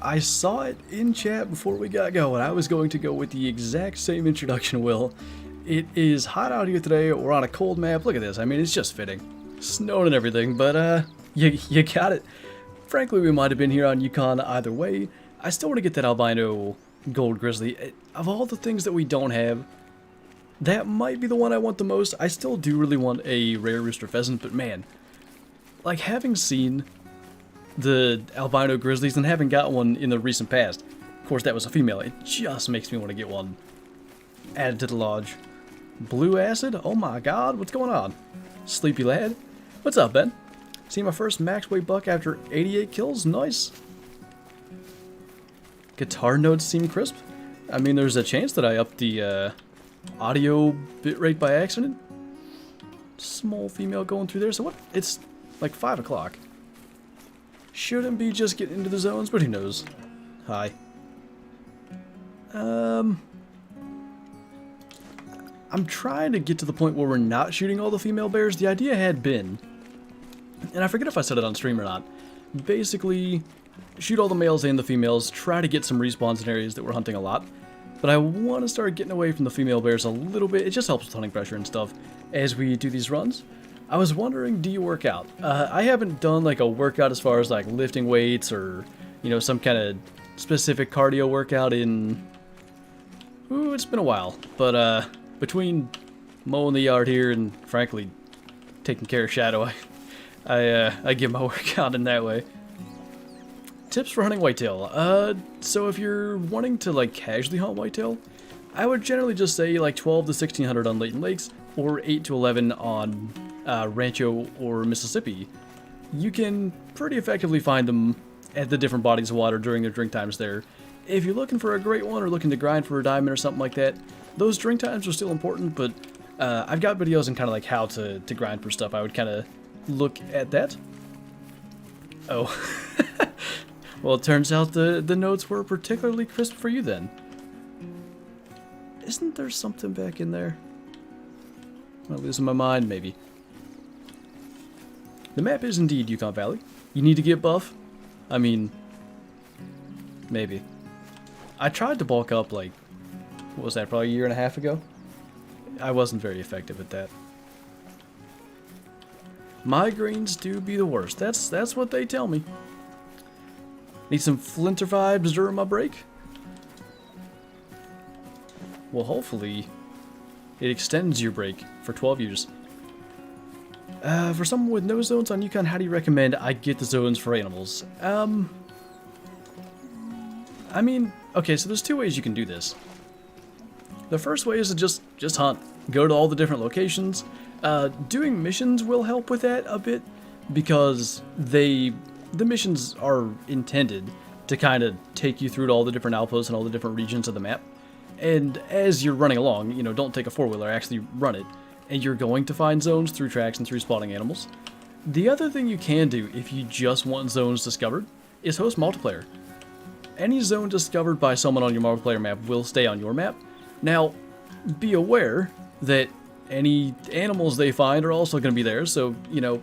I saw it in chat before we got going. I was going to go with the exact same introduction, Will. It is hot out here today. We're on a cold map. Look at this. I mean, it's just fitting. Snowing and everything, but you got it. Frankly, we might have been here on Yukon either way. I still want to get that albino gold grizzly. Of all the things that we don't have, that might be the one I want the most. I still do really want a rare rooster pheasant, but man, like having seen the albino grizzlies and having got one in the recent past, of course that was a female, it just makes me want to get one added to the lodge. Blue acid? Oh my god, what's going on? Sleepy lad? What's up, Ben? See my first max weight buck after 88 kills? Nice. Guitar notes seem crisp. I mean, there's a chance that I upped the audio bitrate by accident. Small female going through there. So what? It's like 5 o'clock. Shouldn't be just getting into the zones, but who knows. Hi. I'm trying to get to the point where we're not shooting all the female bears. The idea had been, and I forget if I said it on stream or not, basically shoot all the males and the females, try to get some respawns in areas that we're hunting a lot. But I want to start getting away from the female bears a little bit. It just helps with hunting pressure and stuff as we do these runs. I was wondering, do you work out? I haven't done like a workout as far as like lifting weights or, you know, some kind of specific cardio workout in, ooh, it's been a while. But between mowing the yard here and frankly taking care of Shadow, I give my workout in that way. Tips for hunting whitetail. So if you're wanting to like casually hunt whitetail, I would generally just say like 12 to 1600 on Layton Lakes or 8 to 11 on Rancho or Mississippi. You can pretty effectively find them at the different bodies of water during their drink times there. If you're looking for a great one or looking to grind for a diamond or something like that, those drink times are still important, but I've got videos on kind of like how to grind for stuff. I would kind of look at that. Oh. Well, it turns out the notes were particularly crisp for you then. Isn't there something back in there? Am I losing my mind? Maybe. The map is indeed Yukon Valley. You need to get buff? I mean, maybe. I tried to bulk up like, what was that, probably a year and a half ago? I wasn't very effective at that. Migraines do be the worst. That's what they tell me. Need some Flinter vibes during my break? Well, hopefully it extends your break for 12 years. For someone with no zones on Yukon, how do you recommend I get the zones for animals? I mean, okay, so there's two ways you can do this. The first way is to just hunt. Go to all the different locations. Doing missions will help with that a bit, because the missions are intended to kind of take you through to all the different outposts and all the different regions of the map. And as you're running along, you know, don't take a four-wheeler, actually run it. And you're going to find zones through tracks and through spotting animals. The other thing you can do if you just want zones discovered is host multiplayer. Any zone discovered by someone on your multiplayer map will stay on your map. Now, be aware that any animals they find are also going to be there, so, you know,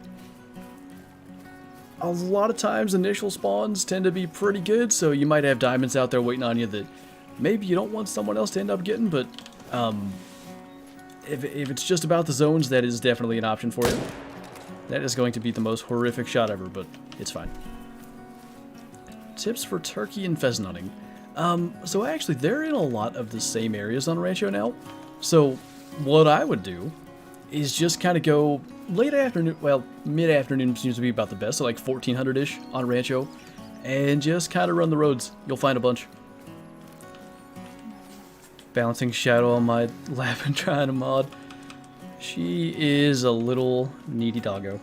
a lot of times initial spawns tend to be pretty good, so you might have diamonds out there waiting on you that maybe you don't want someone else to end up getting, but if it's just about the zones, that is definitely an option for you. That is going to be the most horrific shot ever, but it's fine. Tips for turkey and pheasant hunting. So actually, they're in a lot of the same areas on Rancho now. So what I would do is just kind of go late afternoon, well, mid-afternoon seems to be about the best, so like 1400-ish on Rancho, and just kind of run the roads. You'll find a bunch. Bouncing Shadow on my lap and trying to mod. She is a little needy doggo.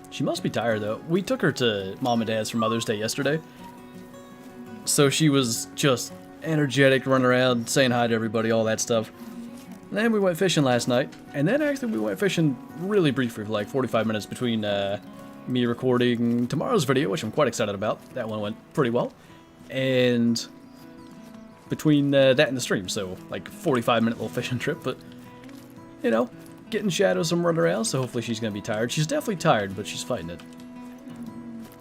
She must be tired though. We took her to Mom and Dad's for Mother's Day yesterday. So she was just energetic, running around, saying hi to everybody, all that stuff. And then we went fishing last night. And then actually we went fishing really briefly for like 45 minutes between me recording tomorrow's video, which I'm quite excited about. That one went pretty well. And between that and the stream, so like 45-minute little fishing trip, but you know, getting Shadow some run around, so hopefully she's gonna be tired. She's definitely tired, but she's fighting it.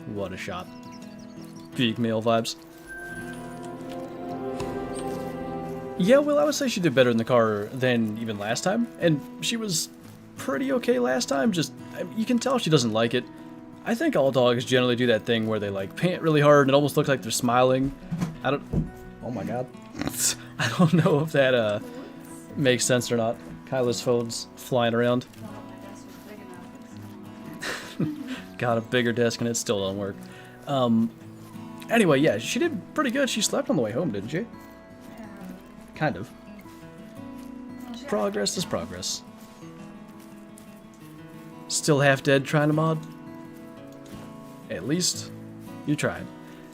What a shot. peak male vibes. Yeah, well, I would say she did better in the car than even last time, and she was pretty okay last time, just, you can tell she doesn't like it. I think all dogs generally do that thing where they, like, pant really hard and it almost looks like they're smiling. Oh my god. I don't know if that, makes sense or not. Kyla's phone's flying around. Got a bigger desk and it still don't work. Anyway, yeah, she did pretty good. She slept on the way home, didn't she? Kind of. Progress is progress. Still half dead trying to mod? At least you tried.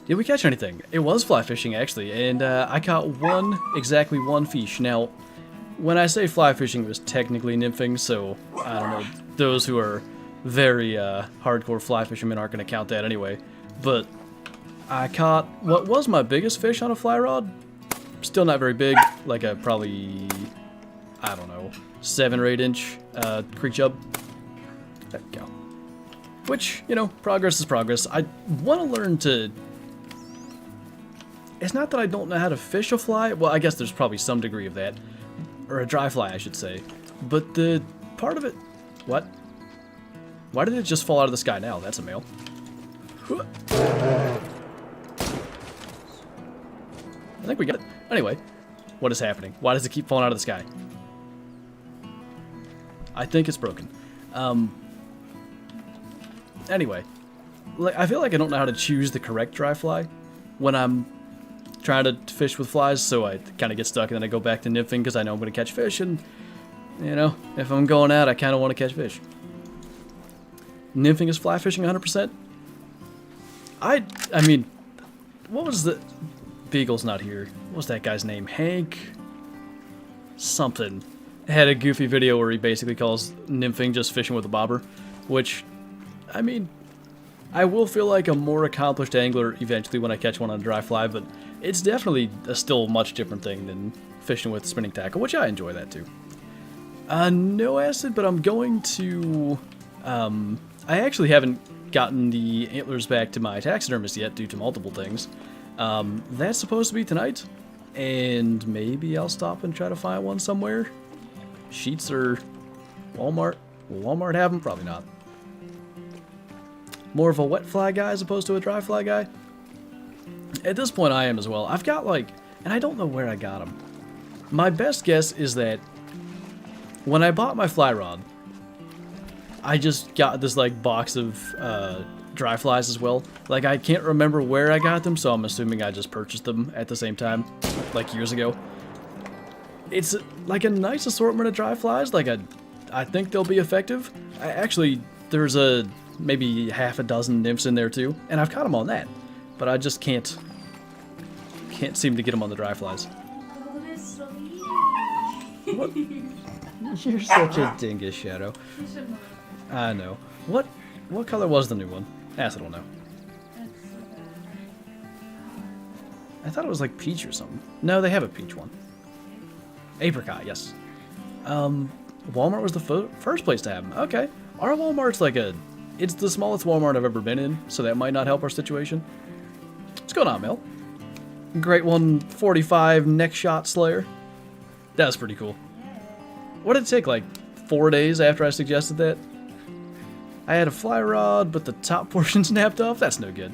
Did we catch anything? It was fly fishing actually, and I caught exactly one fish. Now, when I say fly fishing, it was technically nymphing, so I don't know. Those who are very hardcore fly fishermen aren't going to count that anyway. But I caught what was my biggest fish on a fly rod. Still not very big, like a probably, I don't know, 7 or 8 inch creek chub. There we go. Which, you know, progress is progress. I want to learn to... It's not that I don't know how to fish a fly. Well, I guess there's probably some degree of that. Or a dry fly, I should say. But the part of it... What? Why did it just fall out of the sky now? That's a male. I think we got it. Anyway, what is happening? Why does it keep falling out of the sky? I think it's broken. Anyway, I feel like I don't know how to choose the correct dry fly when I'm trying to fish with flies, so I kind of get stuck and then I go back to nymphing because I know I'm going to catch fish, and, you know, if I'm going out, I kind of want to catch fish. Nymphing is fly fishing 100%? I mean, what was the... Beagle's not here. What was that guy's name? Hank? Something. Had a goofy video where he basically calls nymphing just fishing with a bobber, which, I mean, I will feel like a more accomplished angler eventually when I catch one on a dry fly, but it's definitely a still much different thing than fishing with spinning tackle, which I enjoy that too. No acid, but I'm going to... I actually haven't gotten the antlers back to my taxidermist yet due to multiple things. That's supposed to be tonight, and maybe I'll stop and try to find one somewhere. Sheets or Walmart? Will Walmart have them? Probably not. More of a wet fly guy as opposed to a dry fly guy? At this point I am as well. I've got like, and I don't know where I got them. My best guess is that when I bought my fly rod, I just got this like box of dry flies as well. Like, I can't remember where I got them, so I'm assuming I just purchased them at the same time, like years ago. It's like a nice assortment of dry flies. Like, I think they'll be effective. Actually, there's maybe half a dozen nymphs in there too, and I've caught them on that, but I just can't seem to get them on the dry flies. What? You're such a dingus, Shadow. I know. What color was the new one? I don't know. I thought it was like peach or something. No, they have a peach one. Apricot, yes. Walmart was the first place to have them. Okay. Our Walmart's like it's the smallest Walmart I've ever been in, so that might not help our situation. What's going on, Mel? Great 145 neck shot slayer. That was pretty cool. What did it take, like 4 days after I suggested that? I had a fly rod, but the top portion snapped off? That's no good.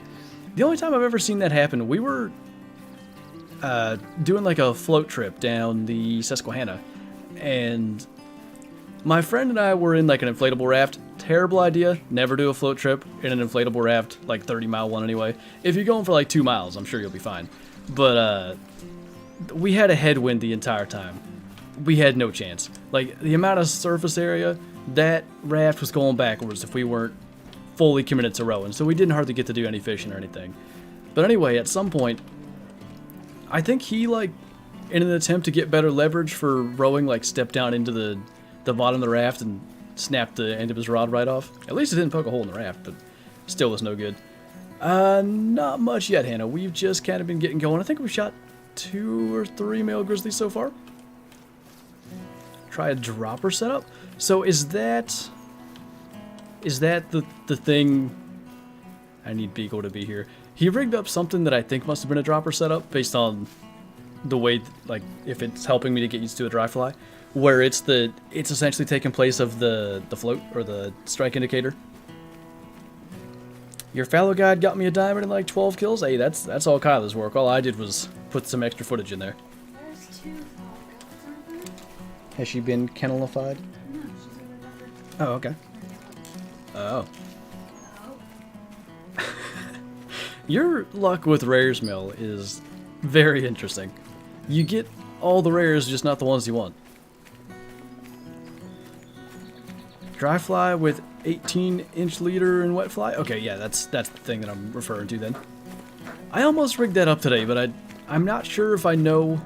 The only time I've ever seen that happen, we were doing like a float trip down the Susquehanna, and my friend and I were in like an inflatable raft. Terrible idea. Never do a float trip in an inflatable raft, like 30-mile one anyway. If you're going for like 2 miles, I'm sure you'll be fine. But we had a headwind the entire time. We had no chance. Like, the amount of surface area, that raft was going backwards if we weren't fully committed to rowing, so we didn't hardly get to do any fishing or anything. But anyway, at some point, I think he, like, in an attempt to get better leverage for rowing, like, stepped down into the bottom of the raft and snapped the end of his rod right off. At least it didn't poke a hole in the raft, but still was no good. Not much yet, Hannah. We've just kind of been getting going. I think we've shot 2 or 3 male grizzlies so far. Try a dropper setup. So is that the thing? I need Beagle to be here. He rigged up something that I think must have been a dropper setup based on the way, like, if it's helping me to get used to a dry fly, where it's essentially taking place of the float or the strike indicator. Your fallow guide got me a diamond and like 12 kills. Hey, that's all Kyla's work. All I did was put some extra footage in there. There's 2 fallow. Has she been kennelified? No, she's a rubber. Oh, okay. Oh. Your luck with Rare's Mill is very interesting. You get all the rares, just not the ones you want. Dry fly with 18-inch leader and wet fly? Okay, yeah, that's the thing that I'm referring to then. I almost rigged that up today, but I'm not sure if I know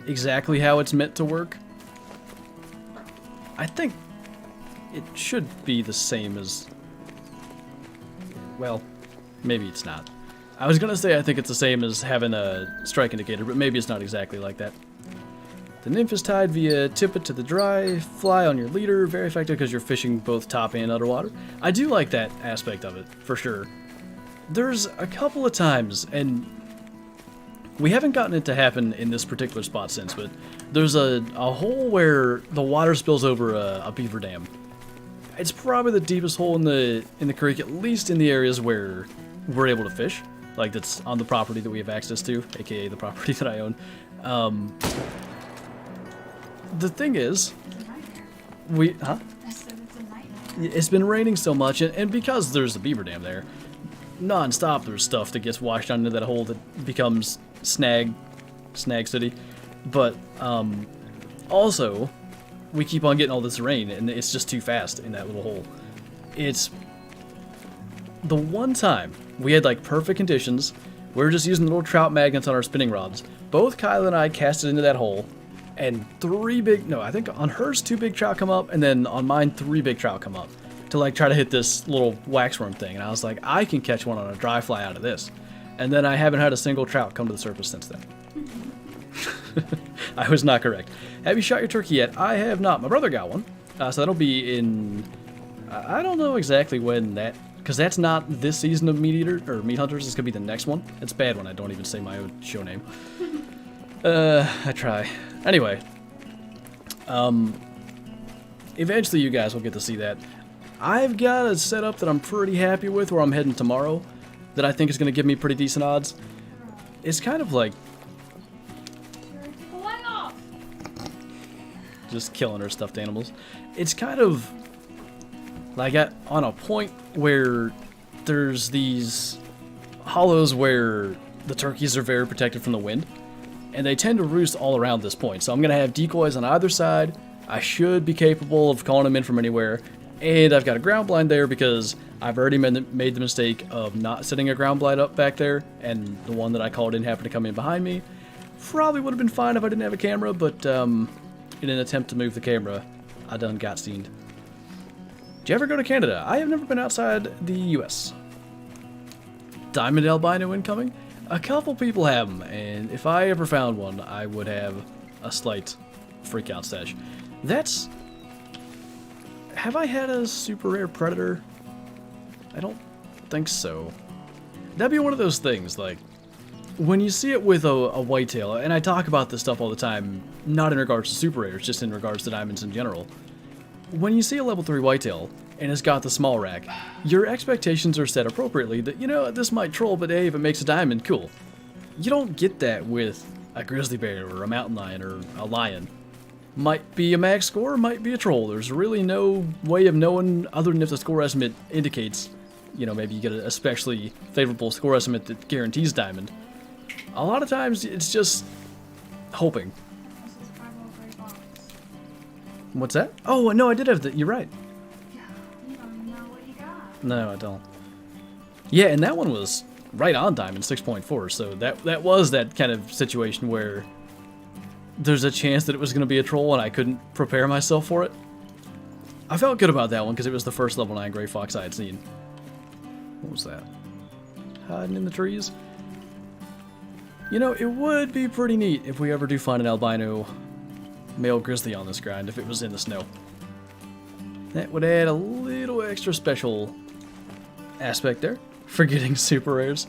exactly how it's meant to work. I think it should be the same as... Well, maybe it's not. I was gonna say I think it's the same as having a strike indicator, but maybe it's not exactly like that. The nymph is tied via tippet to the dry fly on your leader. Very effective because you're fishing both top and underwater. I do like that aspect of it, for sure. There's a couple of times, and we haven't gotten it to happen in this particular spot since, but there's a hole where the water spills over a beaver dam. It's probably the deepest hole in the creek, at least in the areas where we're able to fish. Like, that's on the property that we have access to, aka the property that I own. The thing is, I said it's a nightmare. it's been raining so much, and because there's a beaver dam there, non-stop there's stuff that gets washed down into that hole that becomes Snag City. But also, we keep on getting all this rain, and it's just too fast in that little hole. It's the one time we had like perfect conditions. We were just using little trout magnets on our spinning rods. Both Kyle and I casted into that hole, and I think on hers 2 big trout come up, and then on mine 3 big trout come up to like try to hit this little waxworm thing. And I was like, I can catch one on a dry fly out of this. And then I haven't had a single trout come to the surface since then. I was not correct. Have you shot your turkey yet? I have not. My brother got one. So that'll be in... I don't know exactly when that... Because that's not this season of Meat Eater, or Meat Hunters. It's going to be the next one. It's bad when I don't even say my own show name. I try. Anyway. Eventually you guys will get to see that. I've got a setup that I'm pretty happy with where I'm heading tomorrow that I think is going to give me pretty decent odds. It's kind of like... just killing her stuffed animals. It's kind of like on a point where there's these hollows where the turkeys are very protected from the wind, and they tend to roost all around this point. So I'm going to have decoys on either side. I should be capable of calling them in from anywhere, and I've got a ground blind there because I've already made the mistake of not setting a ground blind up back there, and the one that I called in happened to come in behind me. Probably would have been fine if I didn't have a camera, but in an attempt to move the camera, I done got seen. Did you ever go to Canada? I have never been outside the US. Diamond albino incoming? A couple people have them, and if I ever found one, I would have a slight freak out stash. That's... Have I had a super rare predator? I don't think so. That'd be one of those things, like, when you see it with a whitetail, and I talk about this stuff all the time, not in regards to super rares, just in regards to diamonds in general. When you see a level 3 whitetail, and it's got the small rack, your expectations are set appropriately that, you know, this might troll, but hey, if it makes a diamond, cool. You don't get that with a grizzly bear, or a mountain lion, or a lion. Might be a max score, might be a troll. There's really no way of knowing other than if the score estimate indicates, you know, maybe you get an especially favorable score estimate that guarantees diamond. A lot of times, it's just hoping. This is 503 box. What's that? Oh, no, I did have that. You're right. Yeah, you don't know what you got. No, I don't. Yeah, and that one was right on diamond, 6.4. So that was that kind of situation where there's a chance that it was going to be a troll and I couldn't prepare myself for it. I felt good about that one because it was the first level 9 gray fox I had seen. What was that? Hiding in the trees? You know, it would be pretty neat if we ever do find an albino male grizzly on this grind, if it was in the snow. That would add a little extra special aspect there for getting super rares.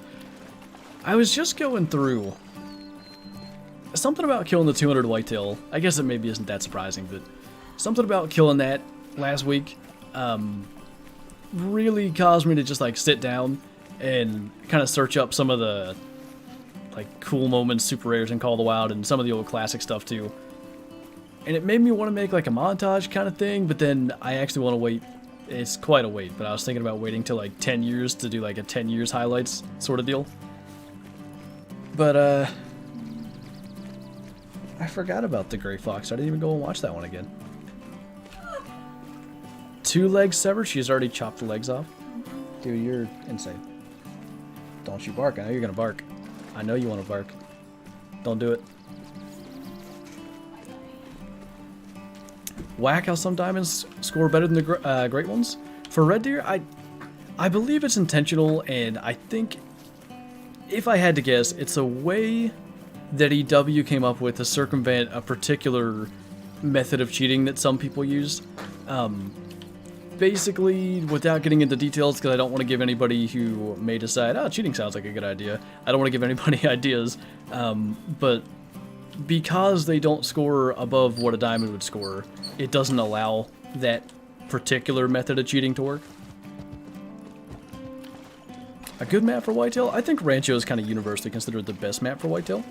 I was just going through something about killing the 200 whitetail. I guess it maybe isn't that surprising, but something about killing that last week really caused me to just like sit down and kind of search up some of the like cool moments, super rares in Call of the Wild, and some of the old classic stuff too. And it made me want to make like a montage kind of thing, but then I actually want to wait. It's quite a wait, but I was thinking about waiting till like 10 years to do like a 10 years highlights sort of deal. But I forgot about the Gray Fox. I didn't even go and watch that one again. 2 legs severed. She's already chopped the legs off. Dude, you're insane. Don't you bark. I know you're gonna bark. I know you want to bark. Don't do it. Whack how some diamonds score better than the great ones. For red deer, I believe it's intentional, and I think, if I had to guess, it's a way that EW came up with to circumvent a particular method of cheating that some people use. Basically, without getting into details, because I don't want to give anybody who may decide, oh, cheating sounds like a good idea. I don't want to give anybody ideas, but because they don't score above what a diamond would score, it doesn't allow that particular method of cheating to work. A good map for whitetail? I think Rancho is kind of universally considered the best map for whitetail.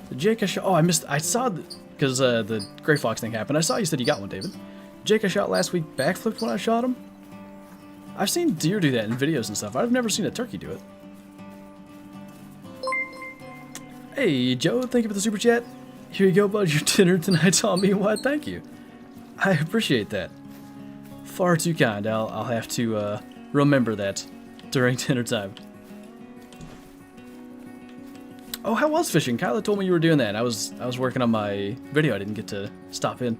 The Jake I shot... Oh, I saw... Because the Gray Fox thing happened. I saw you said you got one, David. Jake I shot last week backflipped when I shot him. I've seen deer do that in videos and stuff. I've never seen a turkey do it. Hey, Joe, thank you for the super chat. Here you go, bud. Your dinner tonight's on me. What? Thank you. I appreciate that. Far too kind. I'll have to remember that during dinner time. Oh, how was fishing? Kyla told me you were doing that. I was working on my video. I didn't get to stop in.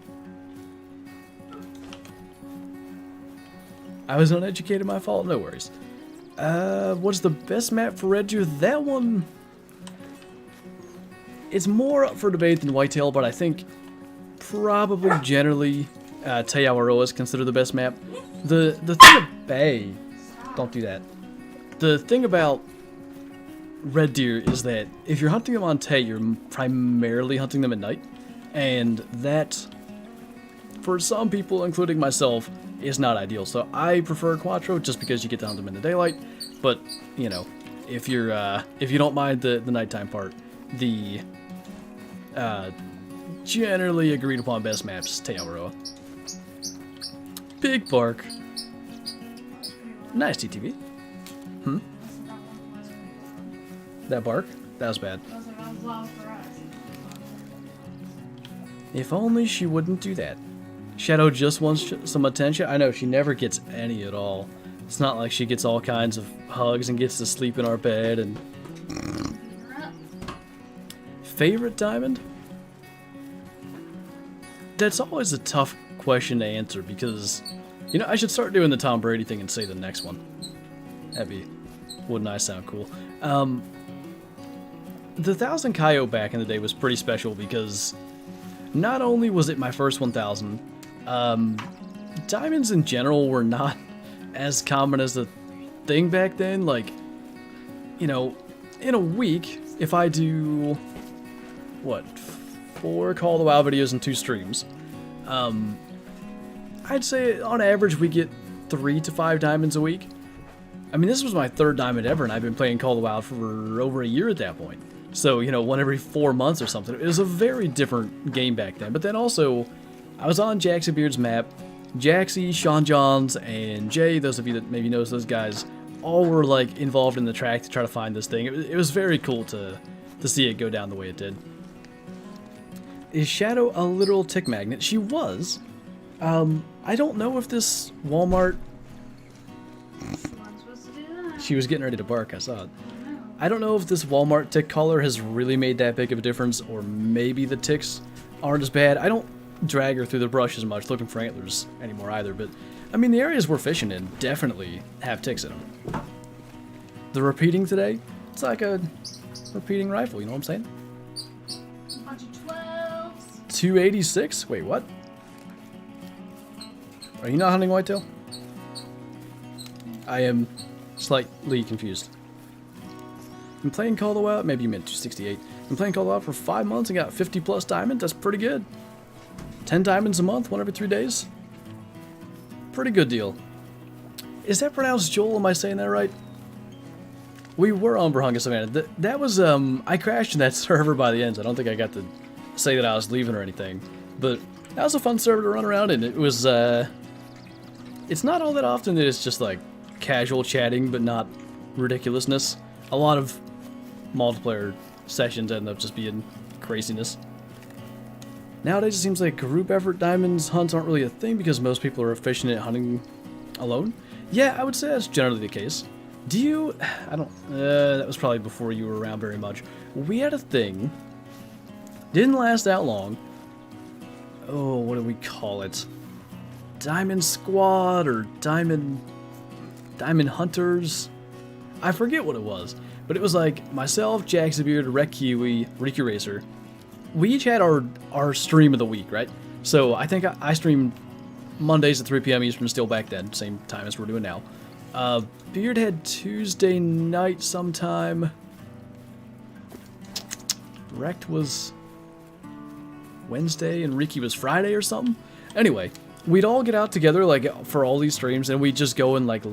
I was uneducated, my fault. No worries. What's the best map for red deer? That one... It's more up for debate than whitetail, but I think probably generally Aurora is considered the best map. The thing about... Hey, don't do that. The thing about red deer is that if you're hunting them on Tay, you're primarily hunting them at night. And that, for some people, including myself, is not ideal. So I prefer Quattro just because you get to hunt them in the daylight. But, you know, if you don't mind the nighttime part, the generally agreed upon best maps, Aurora. Big bark. Nice TTV. Hmm? That bark? That was bad. If only she wouldn't do that. Shadow just wants some attention. I know, she never gets any at all. It's not like she gets all kinds of hugs and gets to sleep in our bed and... Favorite diamond? That's always a tough question to answer because, you know, I should start doing the Tom Brady thing and say the next one. Wouldn't I sound cool? The 1000 Coyote back in the day was pretty special because not only was it my first 1000, diamonds in general were not as common as the thing back then. Like, you know, in a week, if I do... what, 4 Call of the Wild videos and 2 streams, I'd say on average we get 3 to 5 diamonds a week. I mean, this was my 3rd diamond ever, and I've been playing Call of the Wild for over a year at that point. So, you know, one every 4 months or something. It was a very different game back then. But then also, I was on JaxyBeard's map. Jaxy, Sean Johns, and Jay, those of you that maybe knows those guys, all were like involved in the track to try to find this thing. It was very cool to see it go down the way it did. Is Shadow a literal tick magnet? She was. I don't know if this Walmart... She was getting ready to bark, I saw it. I don't know if this Walmart tick collar has really made that big of a difference, or maybe the ticks aren't as bad. I don't drag her through the brush as much looking for antlers anymore either, but I mean, the areas we're fishing in definitely have ticks in them. The repeating today, it's like a repeating rifle, you know what I'm saying? Bunch of 12s. 286? Wait, what? Are you not hunting whitetail? I am slightly confused. Been playing Call of the Wild, maybe you meant 268. Been playing Call of the Wild for 5 months and got 50 plus diamonds. That's pretty good. 10 diamonds a month, 1 every 3 days. Pretty good deal. Is that pronounced Joel? Am I saying that right? We were on Brahunga Savannah. That was, I crashed in that server by the end. So I don't think I got to say that I was leaving or anything. But that was a fun server to run around in. It was, it's not all that often that it's just like casual chatting, but not ridiculousness. A lot of multiplayer sessions end up just being craziness. Nowadays it seems like group effort diamonds hunts aren't really a thing because most people are efficient at hunting alone. Yeah, I would say that's generally the case. Do you... I don't... that was probably before you were around very much. We had a thing. Didn't last that long. Oh, what do we call it? Diamond Squad or Diamond Hunters? I forget what it was. But it was like myself, JaxyBeard, Rec Kiwi, Ricky Racer. We each had our stream of the week, right? So I think I streamed Mondays at 3 p.m. Eastern still back then, same time as we're doing now. Beard had Tuesday night sometime. Rect was Wednesday and Ricky was Friday or something. Anyway, we'd all get out together like for all these streams and we'd just go and like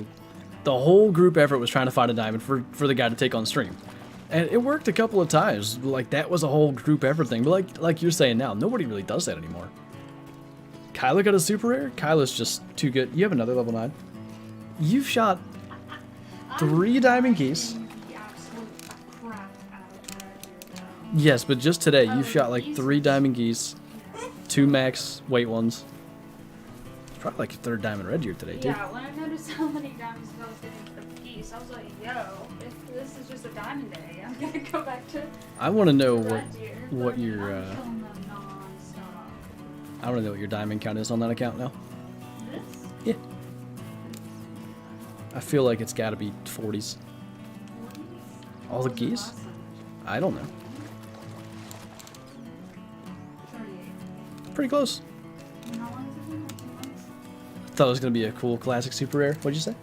the whole group effort was trying to find a diamond for the guy to take on stream. And it worked a couple of times. Like that was a whole group effort thing. But like you're saying now, nobody really does that anymore. Kyla got a super rare? Kyla's just too good. You have another level 9. You've shot 3 diamond geese. Yes, but just today you've shot like 3 diamond geese, 2 max weight ones. It's probably like your 3rd diamond red deer today, too. Yeah, when I noticed how many diamonds I was getting for the geese, I was like, yo, if this is just a diamond day, I'm gonna go back to I want to know red deer. what your I'm killing them non-stop. I want to know what your diamond count is on that account now. This? Yeah. I feel like it's got to be 40s. 40s? All the What was it geese? last time? I don't know. 38. Pretty close. And how long has it been? Like 2 months? Thought it was going to be a cool classic super rare. What'd you say?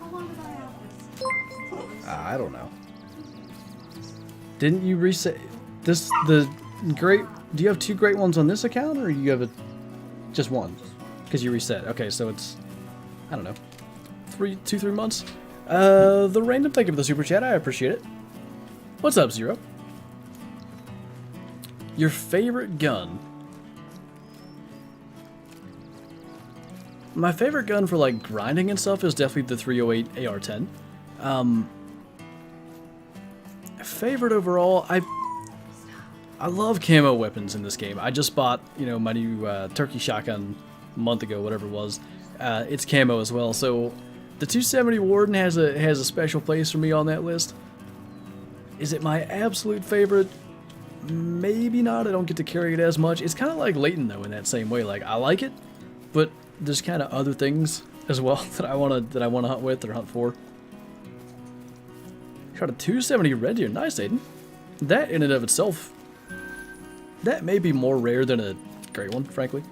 How long did I have this? I don't know. Didn't you reset this? The great. Do you have 2 great ones on this account, or you have just one? Because you reset. Okay, so it's I don't know, 2-3 months. The random. Thank you for the super chat. I appreciate it. What's up, Zero? Your favorite gun? My favorite gun for like grinding and stuff is definitely the 308 AR-10. Favorite overall, I love camo weapons in this game. I just bought, you know, my new turkey shotgun a month ago, whatever it was. It's camo as well, so the 270 Warden has a special place for me on that list. Is it my absolute favorite? Maybe not. I don't get to carry it as much. It's kind of like Leighton though in that same way. Like I like it, but there's kind of other things as well that I wanna hunt with or hunt for. Shot a 270 red deer. Nice, Aiden. That in and of itself, that may be more rare than a great one, frankly.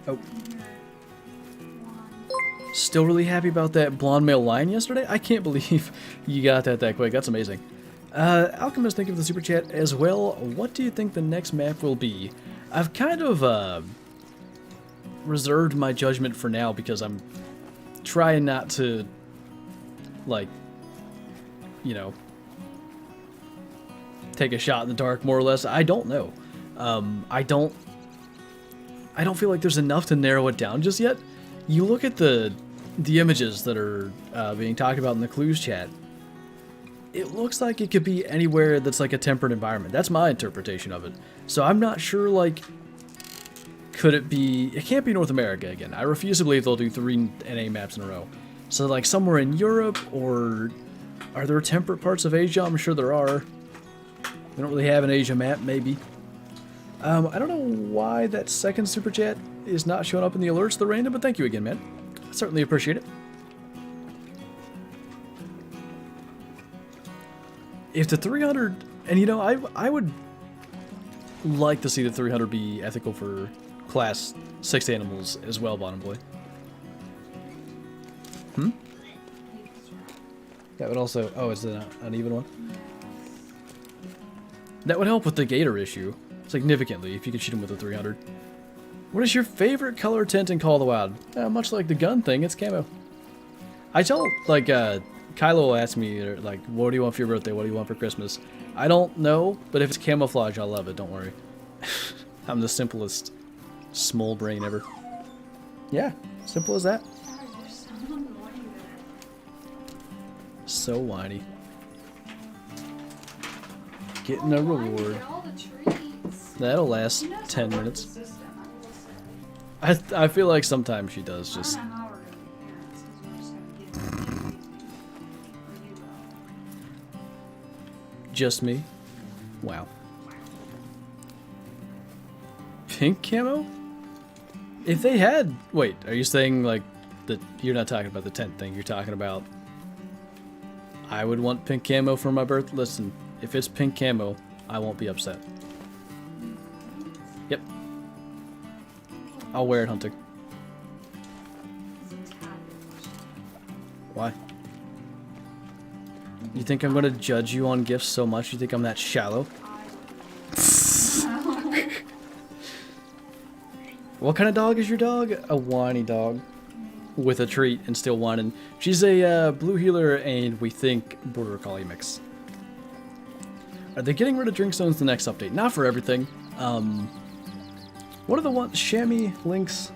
Oh. Still really happy about that blonde male lion yesterday. I can't believe you got that quick. That's amazing. Alchemist, thank you for the super chat as well. What do you think the next map will be? I've kind of reserved my judgment for now because I'm trying not to, like, you know, take a shot in the dark, more or less. I don't know. I don't feel like there's enough to narrow it down just yet. You look at the images that are being talked about in the clues chat. It looks like it could be anywhere that's like a temperate environment. That's my interpretation of it. So I'm not sure, like, could it be... It can't be North America again. I refuse to believe they'll do 3 NA maps in a row. So, like, somewhere in Europe, or... Are there temperate parts of Asia? I'm sure there are. We don't really have an Asia map, maybe. I don't know why that second super chat is not showing up in the alerts, the random, but thank you again, man. I certainly appreciate it. If the 300... And, you know, I would like to see the 300 be ethical for Class 6 animals as well, Bottom Boy. Hmm? That would also... Oh, is it an uneven one? That would help with the gator issue significantly if you could shoot him with a 300. What is your favorite color tint in Call of the Wild? Much like the gun thing, it's camo. I tell, like, Kylo will ask me, like, what do you want for your birthday? What do you want for Christmas? I don't know, but if it's camouflage, I'll love it, don't worry. I'm the simplest small brain ever. Yeah, simple as that. So whiny. Getting a reward. That'll last 10 minutes. I feel like sometimes she does just... Just me? Wow. Pink camo? If they had... Wait, are you saying, like, that you're not talking about the tent thing, you're talking about... I would want pink camo for my birth? Listen, if it's pink camo, I won't be upset. Yep. I'll wear it hunting. Why? You think I'm gonna judge you on gifts so much? You think I'm that shallow? What kind of dog is your dog? A whiny dog. With a treat and still whining. She's a blue heeler and we think border collie mix. Are they getting rid of drink zones the next update? Not for everything. What are the ones? Chamois, Lynx,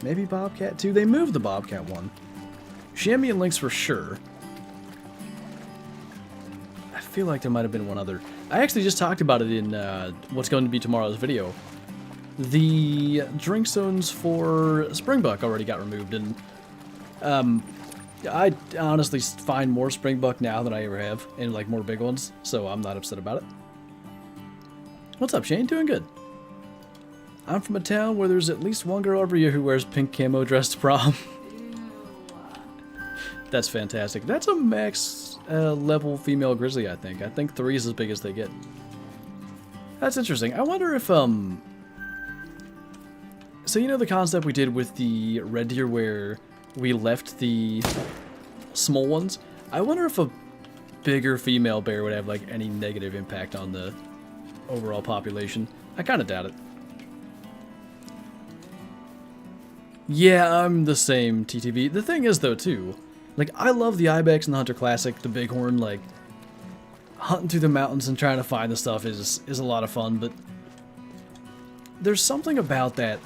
maybe Bobcat too? They moved the Bobcat one. Chamois and Lynx for sure. I feel like there might have been one other. I actually just talked about it in what's going to be tomorrow's video. The drink zones for Springbuck already got removed, and I honestly find more Springbuck now than I ever have, and like more big ones, so I'm not upset about it. What's up, Shane? Doing good. I'm from a town where there's at least one girl every year who wears pink camo dress to prom. That's fantastic. That's a max level female grizzly, I think. I think 3 is as big as they get. That's interesting. I wonder if, So you know the concept we did with the red deer where we left the small ones? I wonder if a bigger female bear would have like any negative impact on the overall population. I kind of doubt it. Yeah, I'm the same, TTV. The thing is though too, like I love the Ibex and the Hunter Classic, the Bighorn, like hunting through the mountains and trying to find the stuff is a lot of fun, but there's something about that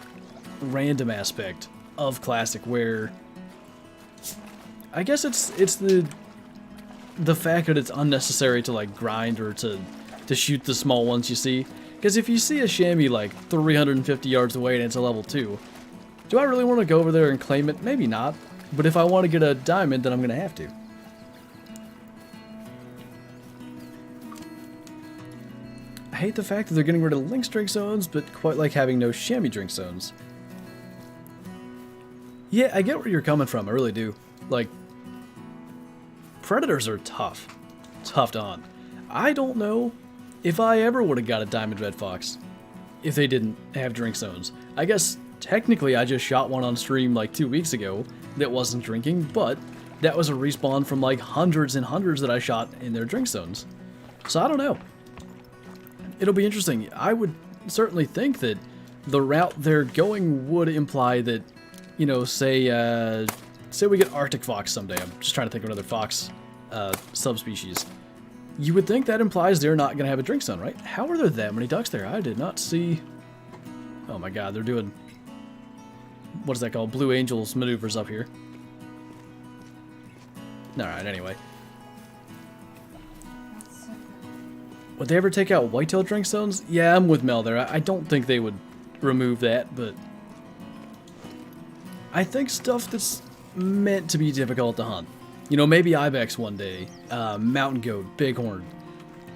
random aspect of Classic where I guess it's the fact that it's unnecessary to like grind or to shoot the small ones you see. Because if you see a chamois like 350 yards away and it's a level 2, do I really want to go over there and claim it? Maybe not. But if I want to get a diamond, then I'm going to have to. I hate the fact that they're getting rid of Lynx drink zones, but quite like having no chamois drink zones. Yeah, I get where you're coming from, I really do. Like, predators are tough. Tough to hunt. I don't know if I ever would have got a diamond red fox if they didn't have drink zones. I guess technically I just shot one on stream like 2 weeks ago that wasn't drinking, but that was a respawn from like hundreds and hundreds that I shot in their drink zones. So I don't know. It'll be interesting. I would certainly think that the route they're going would imply that, you know, say we get Arctic fox someday. I'm just trying to think of another fox subspecies. You would think that implies they're not going to have a drink zone, right? How are there that many ducks there? I did not see... Oh my god, they're doing... What is that called? Blue Angels maneuvers up here. Alright, anyway. Would they ever take out whitetail drink zones? Yeah, I'm with Mel there. I don't think they would remove that, but... I think stuff that's meant to be difficult to hunt. You know, maybe Ibex one day, mountain goat, bighorn.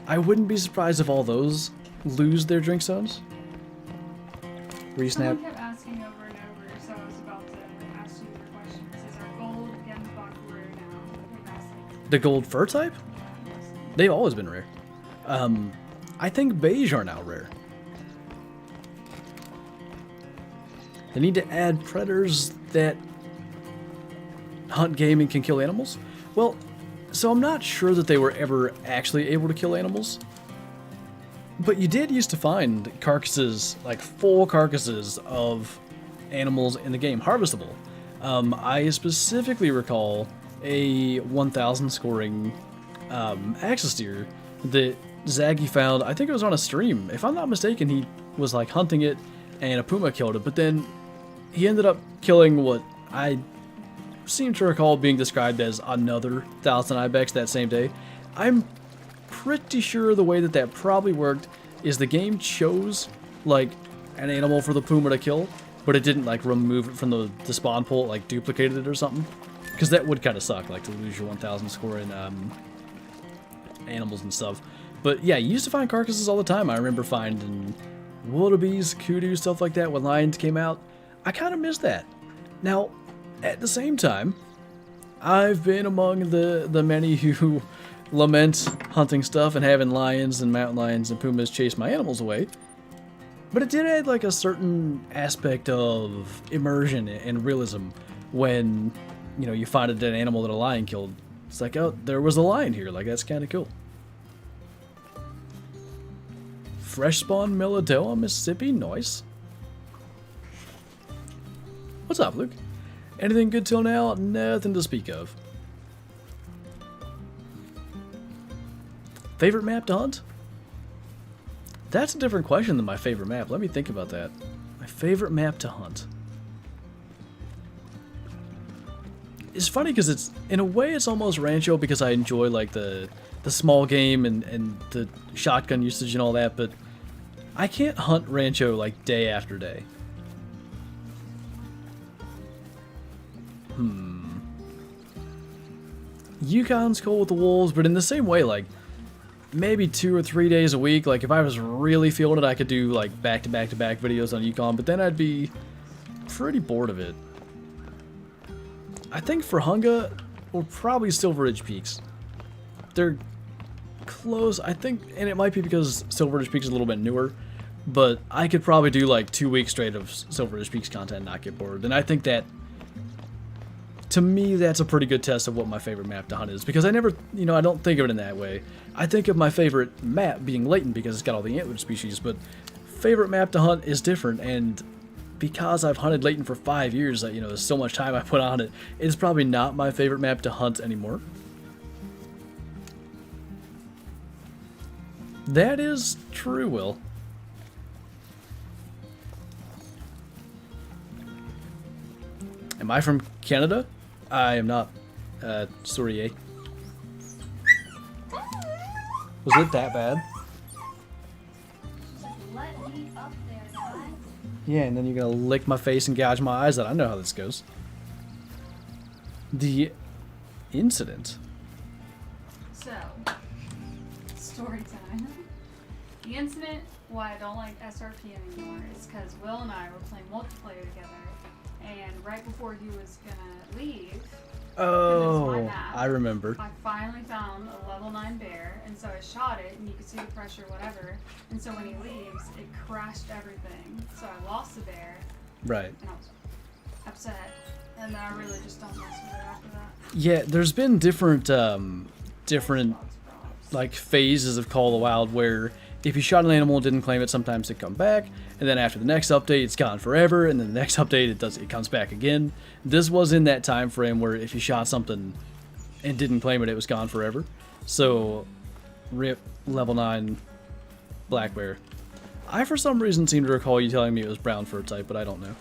I wouldn't be surprised if all those lose their drink zones. Resnap. Someone kept asking over and over, so I was about to ask you your questions. Is our gold gemsbok rare now? The gold fur type? They've always been rare. I think beige are now rare. They need to add predators that... hunt game and can kill animals? Well, so I'm not sure that they were ever actually able to kill animals. But you did used to find carcasses, like full carcasses of animals in the game, harvestable. I specifically recall a 1000 scoring axis deer that Zaggy found. I think it was on a stream. If I'm not mistaken, he was like hunting it and a puma killed it, but then he ended up killing what I seem to recall being described as another 1000 ibex that same day. I'm pretty sure the way that that probably worked is the game chose like an animal for the puma to kill, but it didn't like remove it from the spawn pool, like duplicated it or something, because that would kind of suck, like to lose your 1000 score in animals and stuff. But yeah, you used to find carcasses all the time. I remember finding wildebeest, kudu, stuff like that when lions came out. I kind of miss that. Now, at the same time, I've been among the many who lament hunting stuff and having lions and mountain lions and pumas chase my animals away. But it did add like a certain aspect of immersion and realism when, you know, you find a dead animal that a lion killed. It's like, oh, there was a lion here. Like, that's kind of cool. Fresh spawn Millstone, Mississippi. Nice. What's up, Luke? Anything good till now? Nothing to speak of. Favorite map to hunt? That's a different question than my favorite map. Let me think about that. My favorite map to hunt. It's funny because it's, in a way, it's almost Rancho because I enjoy like the small game and the shotgun usage and all that, but I can't hunt Rancho like day after day. Yukon's cool with the wolves, but in the same way, like, maybe 2 or 3 days a week. Like, if I was really feeling it, I could do, like, back-to-back-to-back videos on Yukon, but then I'd be pretty bored of it. I think for Hunga, we're probably Silver Ridge Peaks. They're close, I think, and it might be because Silver Ridge Peaks is a little bit newer, but I could probably do, like, 2 weeks straight of Silver Ridge Peaks content and not get bored, and I think that, to me, that's a pretty good test of what my favorite map to hunt is, because I never, you know, I don't think of it in that way. I think of my favorite map being Layton because it's got all the antlered species, but favorite map to hunt is different, and because I've hunted Layton for 5 years, you know, there's so much time I put on it, it's probably not my favorite map to hunt anymore. That is true, Will. Am I from Canada? I am not. Sorry, eh? Was it that bad? Let me up there, guys. Yeah, and then you're gonna lick my face and gouge my eyes out. I know how this goes. The incident. So, story time. The incident why I don't like SRP anymore is because Will and I were playing multiplayer together, and right before he was gonna leave, Oh, map, I remember. I finally found a level 9 bear, and so I shot it, and you could see the pressure, whatever. And so when he leaves, it crashed everything. So I lost the bear. Right. And I was upset. And then I really just don't mess with it after that. Yeah, there's been different, like, phases of Call of the Wild where if you shot an animal and didn't claim it, sometimes it come back, and then after the next update, it's gone forever, and then the next update, it comes back again. This was in that time frame where if you shot something and didn't claim it, it was gone forever. So, rip level 9 black bear. I, for some reason, seem to recall you telling me it was brown fur type, but I don't know.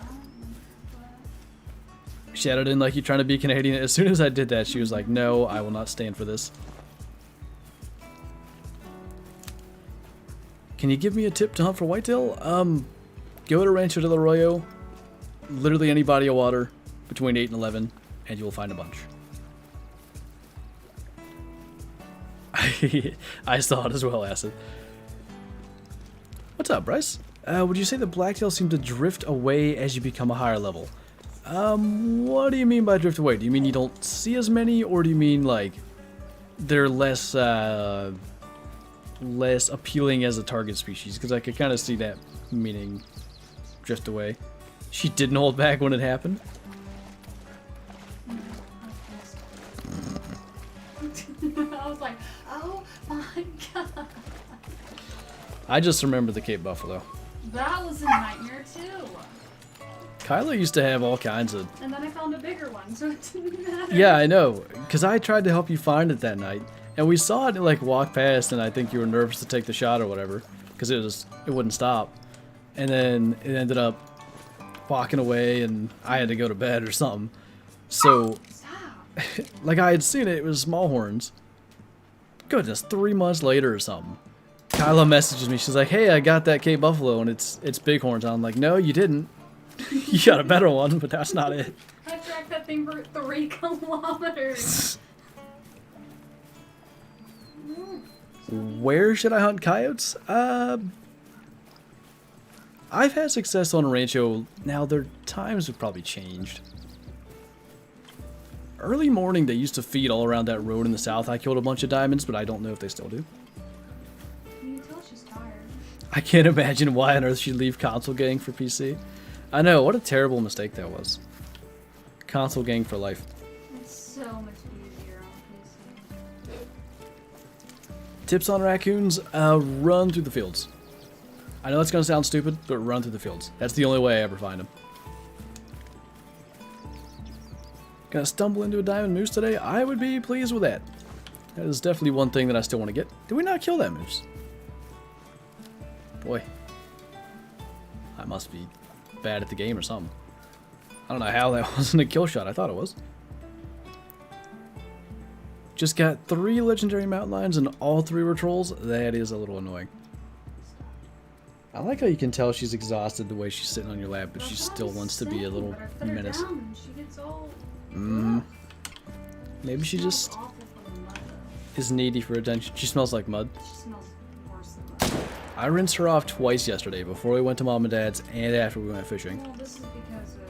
Shouted in like you're trying to be Canadian. As soon as I did that, she was like, no, I will not stand for this. Can you give me a tip to hunt for whitetail? Go to Rancho del Arroyo, literally any body of water between 8 and 11, and you will find a bunch. I saw it as well, Acid. What's up, Bryce? Would you say that blacktails seem to drift away as you become a higher level? What do you mean by drift away? Do you mean you don't see as many, or do you mean like they're less appealing as a target species? Because I could kind of see that meaning drift away. She didn't hold back when it happened. looked, I was like, oh my god. I just remember the Cape Buffalo. That was a nightmare too. Kyla used to have all kinds of... And then I found a bigger one, so it didn't matter. Yeah, I know. Because I tried to help you find it that night. And we saw it like walk past, and I think you were nervous to take the shot or whatever. Because it wouldn't stop. And then it ended up walking away, and I had to go to bed or something. So, like I had seen it, it was small horns. Goodness, 3 months later or something. Kyla messages me, she's like, hey, I got that Cape Buffalo, and it's bighorns. I'm like, no, you didn't. You got a better one, but that's not it. I tracked that thing for 3 kilometers. Where should I hunt coyotes? I've had success on a rancho. Now, their times have probably changed. Early morning, they used to feed all around that road in the south. I killed a bunch of diamonds, but I don't know if they still do. You can tell she's tired. I can't imagine why on earth she'd leave console gang for PC. I know, what a terrible mistake that was. Console gang for life. It's so much easier on PC. Tips on raccoons, run through the fields. I know that's going to sound stupid, but run through the fields. That's the only way I ever find them. Gonna stumble into a diamond moose today? I would be pleased with that. That is definitely one thing that I still want to get. Did we not kill that moose? Boy. I must be bad at the game or something. I don't know how that wasn't a kill shot. I thought it was. Just got 3 legendary mountain lions and all 3 were trolls. That is a little annoying. I like how you can tell she's exhausted the way she's sitting on your lap, but she still wants to be a little menace. She gets all... Maybe she just is needy for attention. She smells like mud. She smells worse than mud. I rinsed her off twice yesterday, before we went to Mom and Dad's and after we went fishing. Well, this is because of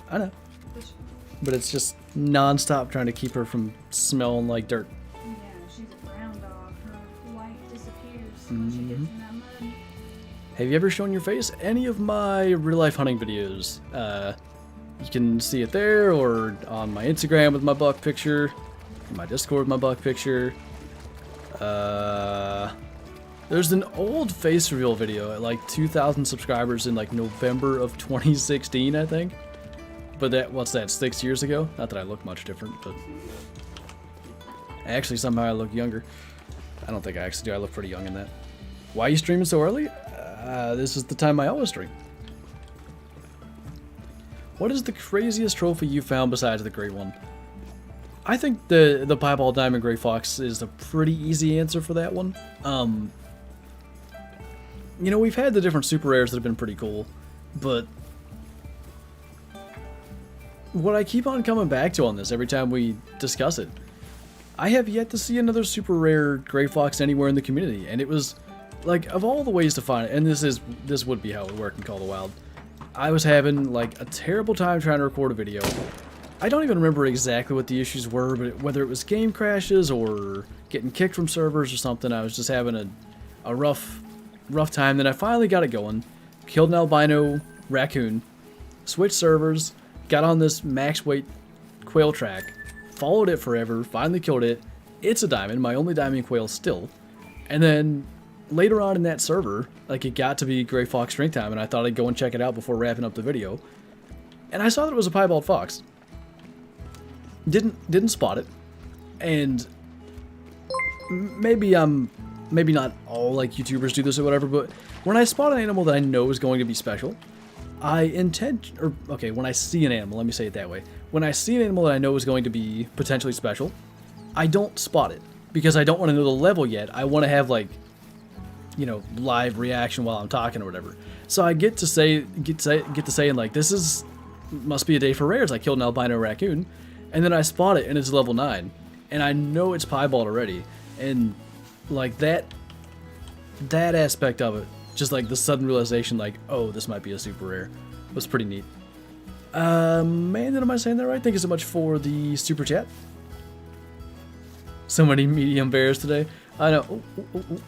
I know. fishing. But it's just non-stop trying to keep her from smelling like dirt. Yeah, she's a brown dog. Her white disappears when she gets in that mud. Have you ever shown your face? Any of my real-life hunting videos. You can see it there, or on my Instagram with my buck picture, my Discord with my buck picture. There's an old face reveal video at like 2,000 subscribers in like November of 2016, I think. But that, what's that, 6 years ago? Not that I look much different, but actually somehow I look younger. I don't think I actually do. I look pretty young in that. Why are you streaming so early? This is the time I always stream. What is the craziest trophy you found besides the great one? I think the piebald diamond gray fox is a pretty easy answer for that one. You know, we've had the different super rares that have been pretty cool, but what I keep on coming back to on this every time we discuss it, I have yet to see another super rare gray fox anywhere in the community, and it was like, of all the ways to find it, and this would be how it would work in Call of the Wild. I was having like a terrible time trying to record a video. I don't even remember exactly what the issues were, but whether it was game crashes or getting kicked from servers or something, I was just having a rough time. Then I finally got it going, killed an albino raccoon, switched servers, got on this max weight quail track, followed it forever, finally killed it. It's a diamond, my only diamond quail still. And then later on in that server, like, it got to be gray fox drink time, and I thought I'd go and check it out before wrapping up the video. And I saw that it was a piebald fox. Didn't spot it. And maybe not all like YouTubers do this or whatever, but when I spot an animal that I know is going to be special, when I see an animal, let me say it that way. When I see an animal that I know is going to be potentially special, I don't spot it because I don't want to know the level yet. I want to have, like, you know, live reaction while I'm talking or whatever. So I get to saying like, this must be a day for rares. I killed an albino raccoon, and then I spot it and it's level 9, and I know it's piebald already, and like that aspect of it, just like the sudden realization, like, oh, this might be a super rare, was pretty neat. Man, am I saying that right? Thank you so much for the super chat. So many medium bears today. I know. Ooh.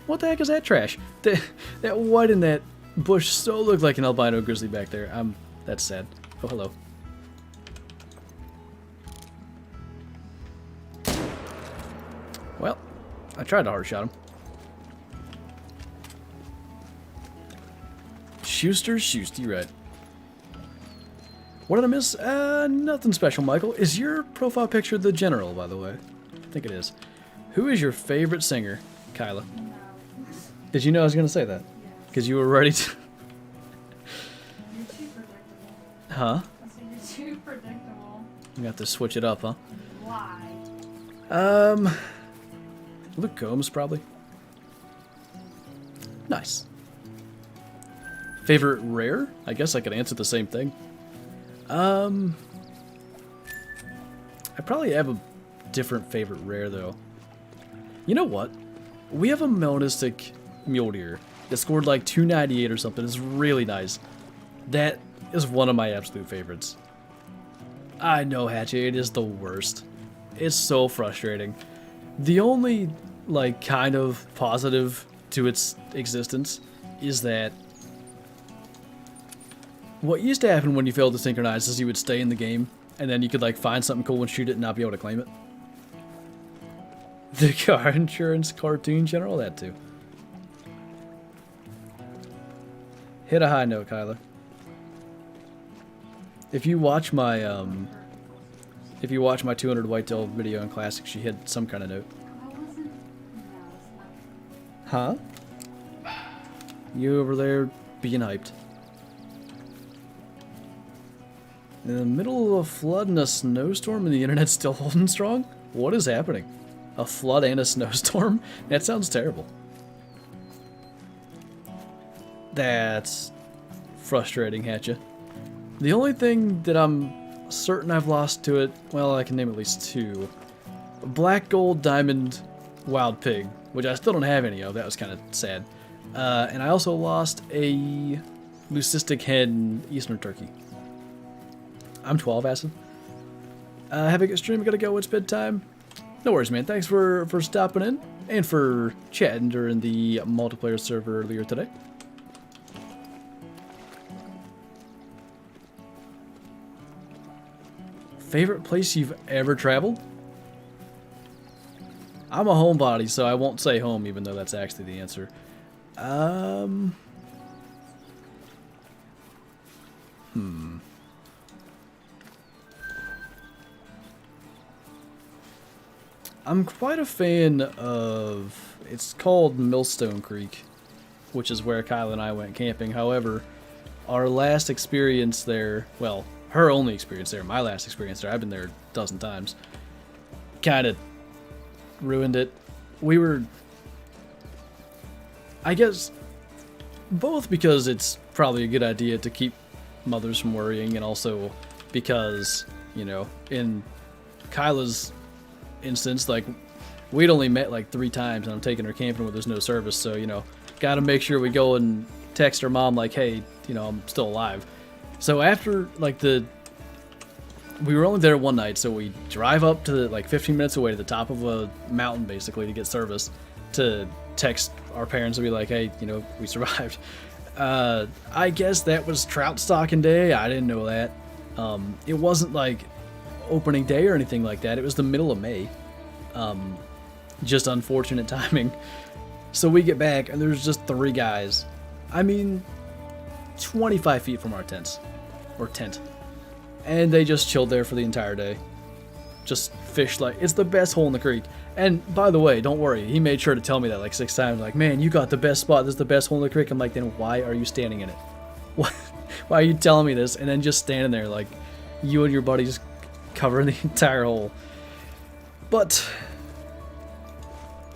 What the heck is that trash? That white in that bush so looked like an albino grizzly back there. That's sad. Oh, hello. Well, I tried to hard shot him. Schuster, right. What did I miss? Nothing special, Michael. Is your profile picture the general, by the way? I think it is. Who is your favorite singer, Kyla? No. Did you know I was going to say that? Because you were ready to... You're too predictable. Huh? I said you're too predictable. You have to switch it up, huh? Why? Luke Combs, probably. Nice. Favorite rare? I guess I could answer the same thing. I probably have a different favorite rare, though. You know what? We have a melanistic mule deer that scored like 298 or something. It's really nice. That is one of my absolute favorites. I know, Hatchet, it is the worst. It's so frustrating. The only, like, kind of positive to its existence is that what used to happen when you failed to synchronize is you would stay in the game, and then you could, like, find something cool and shoot it and not be able to claim it. The car insurance cartoon general, that too. Hit a high note, Kyler. If you watch my 200 Whitetail video in Classic, she hit some kind of note. I wasn't. No, it's Huh? not. You over there being hyped. In the middle of a flood and a snowstorm and the internet's still holding strong? What is happening? A flood and a snowstorm? That sounds terrible. That's frustrating, Hatcha. The only thing that I'm certain I've lost to it, well, I can name at least two. Black Gold Diamond Wild Pig, which I still don't have any of. That was kind of sad. And I also lost a Leucistic Hen Eastern Turkey. I'm 12, Acid. Have a good stream. I gotta go. It's bedtime. No worries, man. Thanks for stopping in and for chatting during the multiplayer server earlier today. Favorite place you've ever traveled? I'm a homebody, so I won't say home, even though that's actually the answer. I'm quite a fan of, it's called Millstone Creek, which is where Kyle and I went camping. However, our last experience there, well, her only experience there, my last experience there, I've been there a dozen times, kind of ruined it. We were, I guess, both because it's probably a good idea to keep mothers from worrying, and also because, you know, in Kyla's instance, like, we'd only met like 3 times and I'm taking her camping where there's no service, so, you know, gotta make sure we go and text her mom like, hey, you know, I'm still alive. So after, like, we were only there one night, so we drive up to, like, 15 minutes away to the top of a mountain, basically, to get service, to text our parents and be like, hey, you know, we survived. I guess that was trout stocking day. I didn't know that. It wasn't, like, opening day or anything like that. It was the middle of May. Just unfortunate timing. So we get back, and there's just 3 guys. I mean, 25 feet from our tent. And they just chilled there for the entire day. Just fished like, it's the best hole in the creek. And by the way, don't worry, he made sure to tell me that like 6 times, like, man, you got the best spot, this is the best hole in the creek. I'm like, then why are you standing in it? Why are you telling me this? And then just standing there like, you and your buddies covering the entire hole. But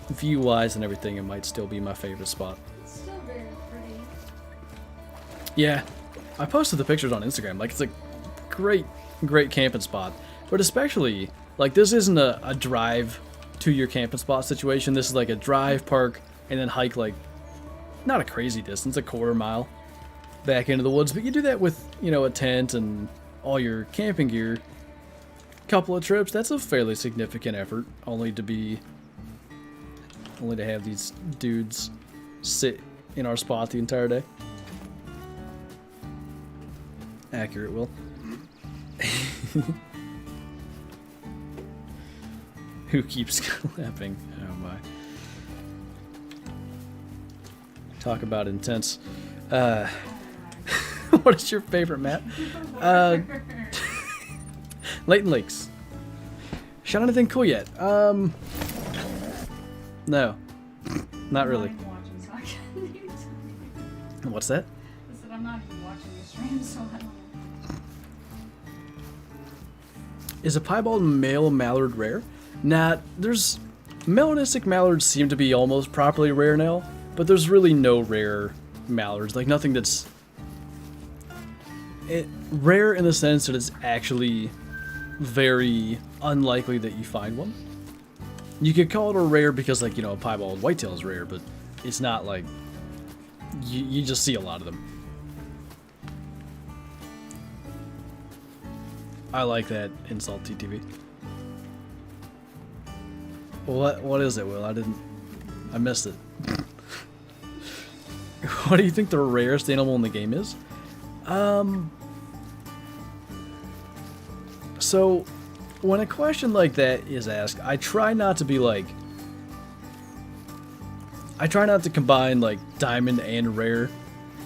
view-wise and everything, it might still be my favorite spot. It's still very pretty. Yeah, I posted the pictures on Instagram. Like, it's a great camping spot. But especially, like, this isn't a drive to your camping spot situation. This is like a drive, park, and then hike, like, not a crazy distance, a quarter mile back into the woods. But you do that with, you know, a tent and all your camping gear. Couple of trips, that's a fairly significant effort, only to have these dudes sit in our spot the entire day. Accurate, Will. Who keeps clapping? Oh my. Talk about intense. What is your favorite map? Leighton Lakes. Shot anything cool yet? No. Not really. I'm not even watching, so I can't. What's that? I said I'm not even watching the stream, so I don't know. Is a piebald male mallard rare? Nah, there's... Melanistic mallards seem to be almost properly rare now, but there's really no rare mallards. Like, nothing that's... rare in the sense that it's actually very unlikely that you find one. You could call it a rare because, like, you know, a piebald whitetail is rare, but it's not like... You just see a lot of them. I like that insult, TTV. What is it, Will? I missed it. What do you think the rarest animal in the game is? So, when a question like that is asked, I try not to be like... I try not to combine, like, diamond and rare.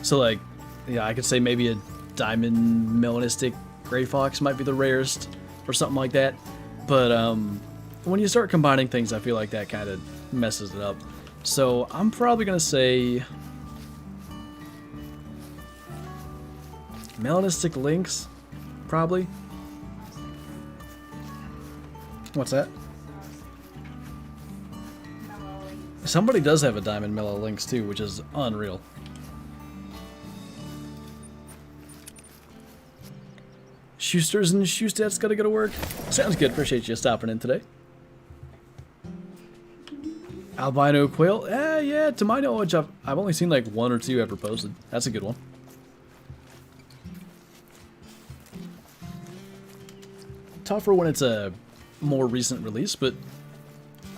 So, like, yeah, I could say maybe a diamond melanistic gray fox might be the rarest, or something like that. But, when you start combining things, I feel like that kind of messes it up. So, I'm probably going to say... Melanistic lynx, probably. What's that? Somebody does have a diamond mellow lynx too, which is unreal. Schusters and Schustats gotta go to work. Sounds good. Appreciate you stopping in today. Albino quail. Yeah. To my knowledge, I've only seen like one or two ever posted. That's a good one. Tougher when it's a more recent release, but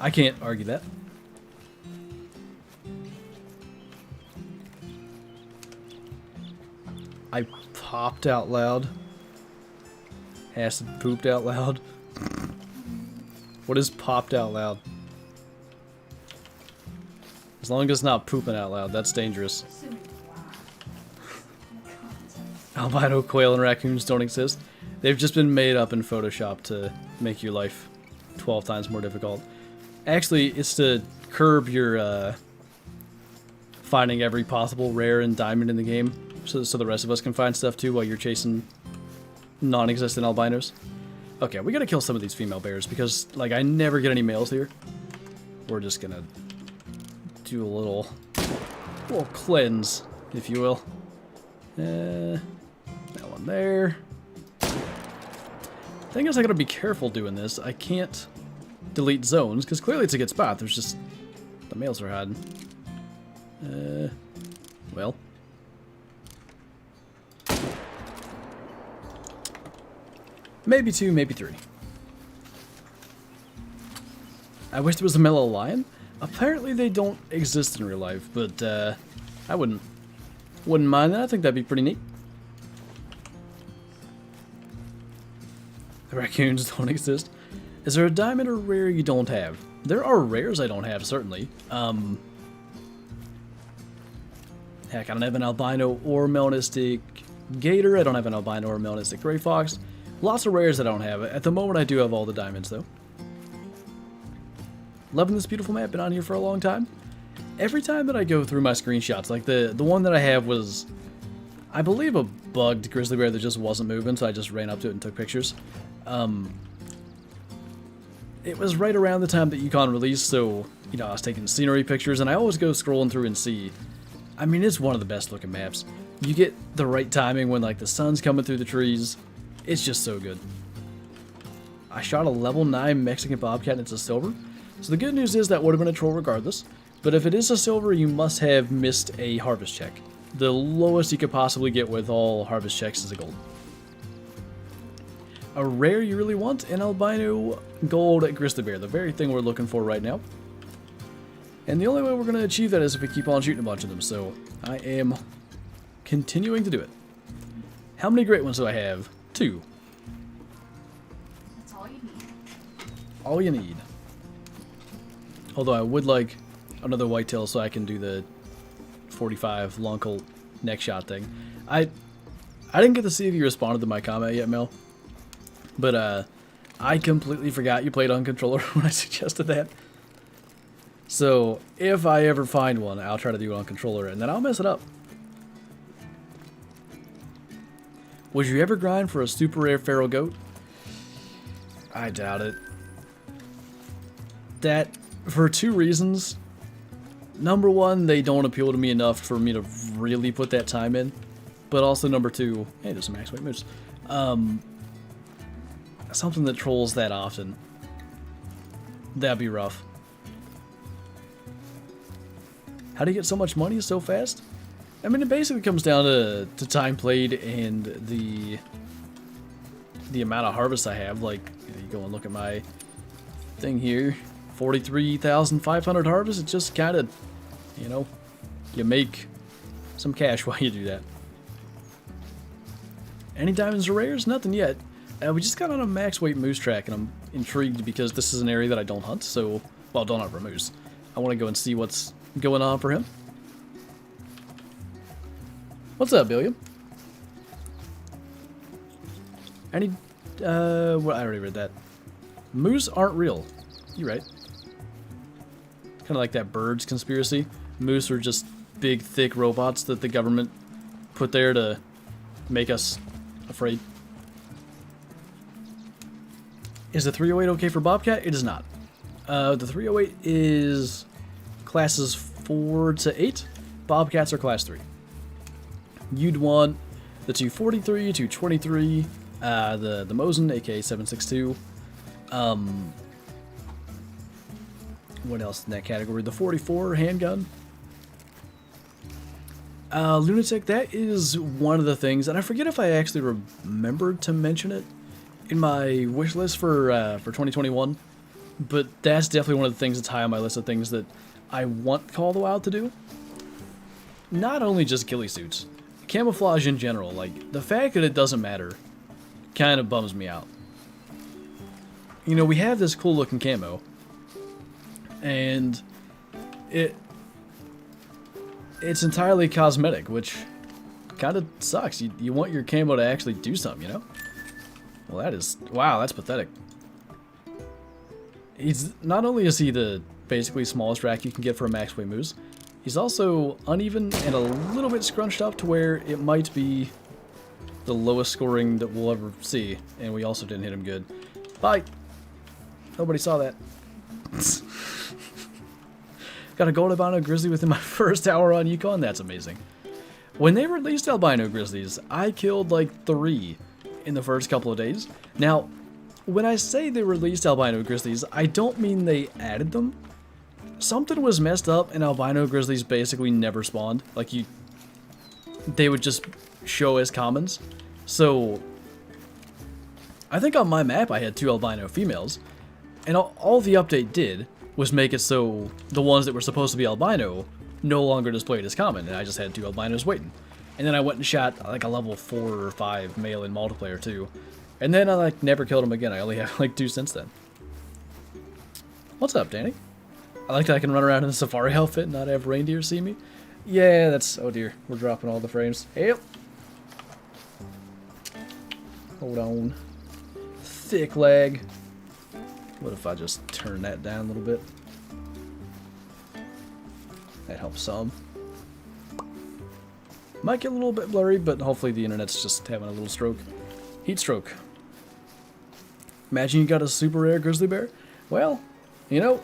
I can't argue that. I popped out loud. Acid pooped out loud. What is popped out loud? As long as it's not pooping out loud, that's dangerous. Albino quail and raccoons don't exist. They've just been made up in Photoshop to make your life 12 times more difficult. Actually, it's to curb your finding every possible rare and diamond in the game, so the rest of us can find stuff too while you're chasing non-existent albinos. Okay, we gotta kill some of these female bears because, like, I never get any males here. We're just gonna do a little cleanse, if you will. That one there. Thing is, I gotta be careful doing this. I can't delete zones because clearly it's a good spot. There's just the males are hiding. Well. Maybe 2, maybe 3. I wish there was a mellow lion. Apparently they don't exist in real life, but I wouldn't mind that. I think that'd be pretty neat. The raccoons don't exist. Is there a diamond or rare you don't have? There are rares I don't have, certainly. Heck, I don't have an albino or melanistic gator. I don't have an albino or melanistic gray fox. Lots of rares I don't have. At the moment, I do have all the diamonds, though. Loving this beautiful map. Been on here for a long time. Every time that I go through my screenshots, like the one that I have was, I believe, a bugged grizzly bear that just wasn't moving, so I just ran up to it and took pictures. It was right around the time that Yukon released, so, you know, I was taking scenery pictures, and I always go scrolling through and see. I mean, it's one of the best looking maps. You get the right timing when, like, the sun's coming through the trees. It's just so good. I shot a level 9 Mexican bobcat and it's a silver. So the good news is that would have been a troll regardless. But if it is a silver, you must have missed a harvest check. The lowest you could possibly get with all harvest checks is a gold. A rare you really want? An albino gold grizzly bear. The very thing we're looking for right now. And the only way we're going to achieve that is if we keep on shooting a bunch of them. So I am continuing to do it. How many great ones do I have? 2. That's all you need. All you need. Although I would like another whitetail so I can do the 45 long colt neck shot thing. I didn't get to see if you responded to my comment yet, Mel. But I completely forgot you played on controller when I suggested that. So if I ever find one, I'll try to do it on controller and then I'll mess it up. Would you ever grind for a super rare feral goat? I doubt it. That, for two reasons. Number one, they don't appeal to me enough for me to really put that time in. But also number two, hey, there's some max weight moose. Something that trolls that often. That'd be rough. How do you get so much money so fast? I mean, it basically comes down to time played and the amount of harvest I have. Like, you go and look at my thing here, 43,500 harvests. It just kind of, you know, you make some cash while you do that. Any diamonds or rares? Nothing yet. We just got on a max weight moose track, and I'm intrigued because this is an area that I don't hunt. So, well, don't hunt for moose. I want to go and see what's going on for him. What's up, Billiam? Any, well, I already read that. Moose aren't real. You're right. Kind of like that birds conspiracy. Moose are just big, thick robots that the government put there to make us afraid. Is the 308 okay for Bobcat? It is not. The 308 is classes 4 to 8. Bobcats are class 3. You'd want the 243, 223, the Mosin, aka 762. What else in that category? The 44 handgun. Lunatic, that is one of the things, and I forget if I actually remembered to mention it in my wish list for 2021, but that's definitely one of the things that's high on my list of things that I want Call of the Wild to do. Not only just ghillie suits, camouflage in general, like, the fact that it doesn't matter kind of bums me out. You know, we have this cool looking camo, and it's entirely cosmetic, which kind of sucks. You want your camo to actually do something, you know? Well, that is, wow, that's pathetic. He's, not only is he the basically smallest rack you can get for a max weight moose, he's also uneven and a little bit scrunched up to where it might be the lowest scoring that we'll ever see, and we also didn't hit him good. Bye! Nobody saw that. Got a gold albino grizzly within my first hour on Yukon? That's amazing. When they released albino grizzlies, I killed like 3 in the first couple of days. Now, when I say they released albino grizzlies, I don't mean they added them. Something was messed up and albino grizzlies basically never spawned. Like, they would just show as commons. So, I think on my map I had 2 albino females, and all the update did was make it so the ones that were supposed to be albino no longer displayed as common, and I just had 2 albinos waiting. And then I went and shot like a level 4 or 5 male in multiplayer too. And then I like never killed him again. I only have like 2 since then. What's up, Danny? I like that I can run around in a safari outfit and not have reindeer see me. Yeah, that's, oh dear, we're dropping all the frames. Yep. Hold on. Thick lag. What if I just turn that down a little bit? That helps some. Might get a little bit blurry, but hopefully the internet's just having a little stroke. Heat stroke. Imagine you got a super rare grizzly bear. Well, you know,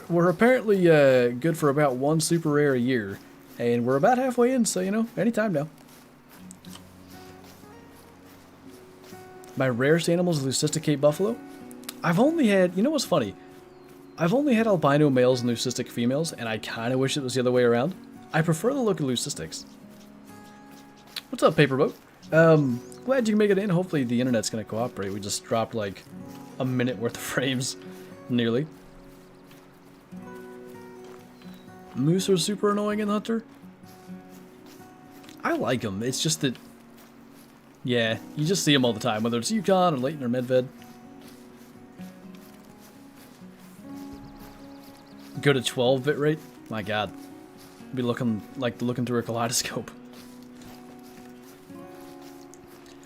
we're apparently good for about 1 super rare a year, and we're about halfway in, so you know, anytime now. My rarest animal is leucistic buffalo. I've only had, you know what's funny? I've only had albino males and leucistic females, and I kind of wish it was the other way around. I prefer the look of leucistics. What's up, Paperboat? Glad you can make it in. Hopefully the internet's going to cooperate. We just dropped like a minute worth of frames, nearly. Moose are super annoying in Hunter. I like them. It's just that, yeah, you just see them all the time, whether it's Yukon or Layton or Medved. Go to 12 bitrate? My god. Be looking through a kaleidoscope.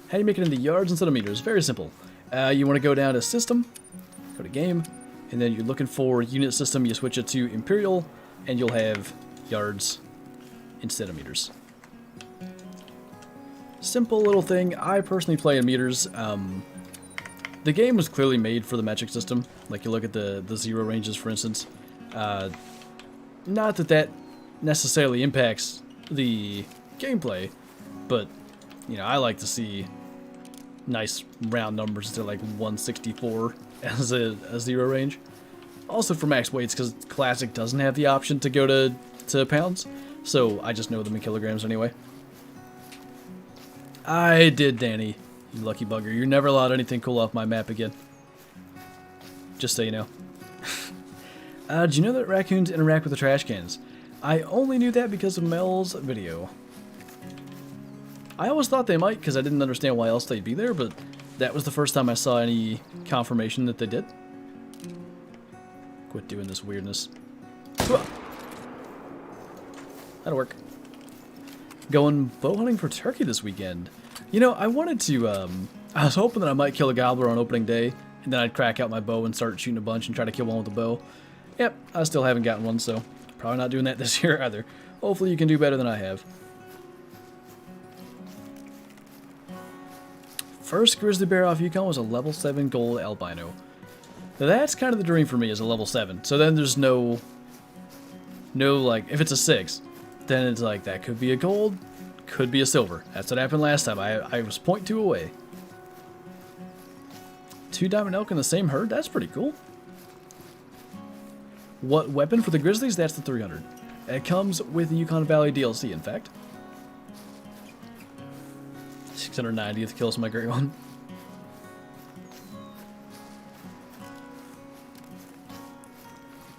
How do you make it into yards instead of meters? Very simple. You want to go down to System, go to Game, and then you're looking for Unit System. You switch it to Imperial, and you'll have yards instead of meters. Simple little thing. I personally play in meters. The game was clearly made for the metric system. Like, you look at the zero ranges, for instance. Not that that necessarily impacts the gameplay, but, you know, I like to see nice round numbers to like 164 as a zero range. Also for max weights, because Classic doesn't have the option to go to pounds, so I just know them in kilograms anyway. I did, Danny. You lucky bugger. You're never allowed anything cool off my map again. Just so you know. Do you know that raccoons interact with the trash cans? I only knew that because of Mel's video. I always thought they might, because I didn't understand why else they'd be there, but that was the first time I saw any confirmation that they did. Quit doing this weirdness. That'll work. Going bow hunting for turkey this weekend. You know, I wanted to, I was hoping that I might kill a gobbler on opening day, and then I'd crack out my bow and start shooting a bunch and try to kill one with a bow. Yep, I still haven't gotten one, so probably not doing that this year either. Hopefully you can do better than I have. First grizzly bear off Yukon was a level 7 gold albino. Now that's kind of the dream for me, is a level 7. So then there's no like, if it's a 6, then it's like, that could be a gold, could be a silver. That's what happened last time. I was 0.2 away. 2 diamond elk in the same herd? That's pretty cool. What weapon for the grizzlies? That's the 300. It comes with the Yukon Valley DLC, in fact. 690th kills my great one.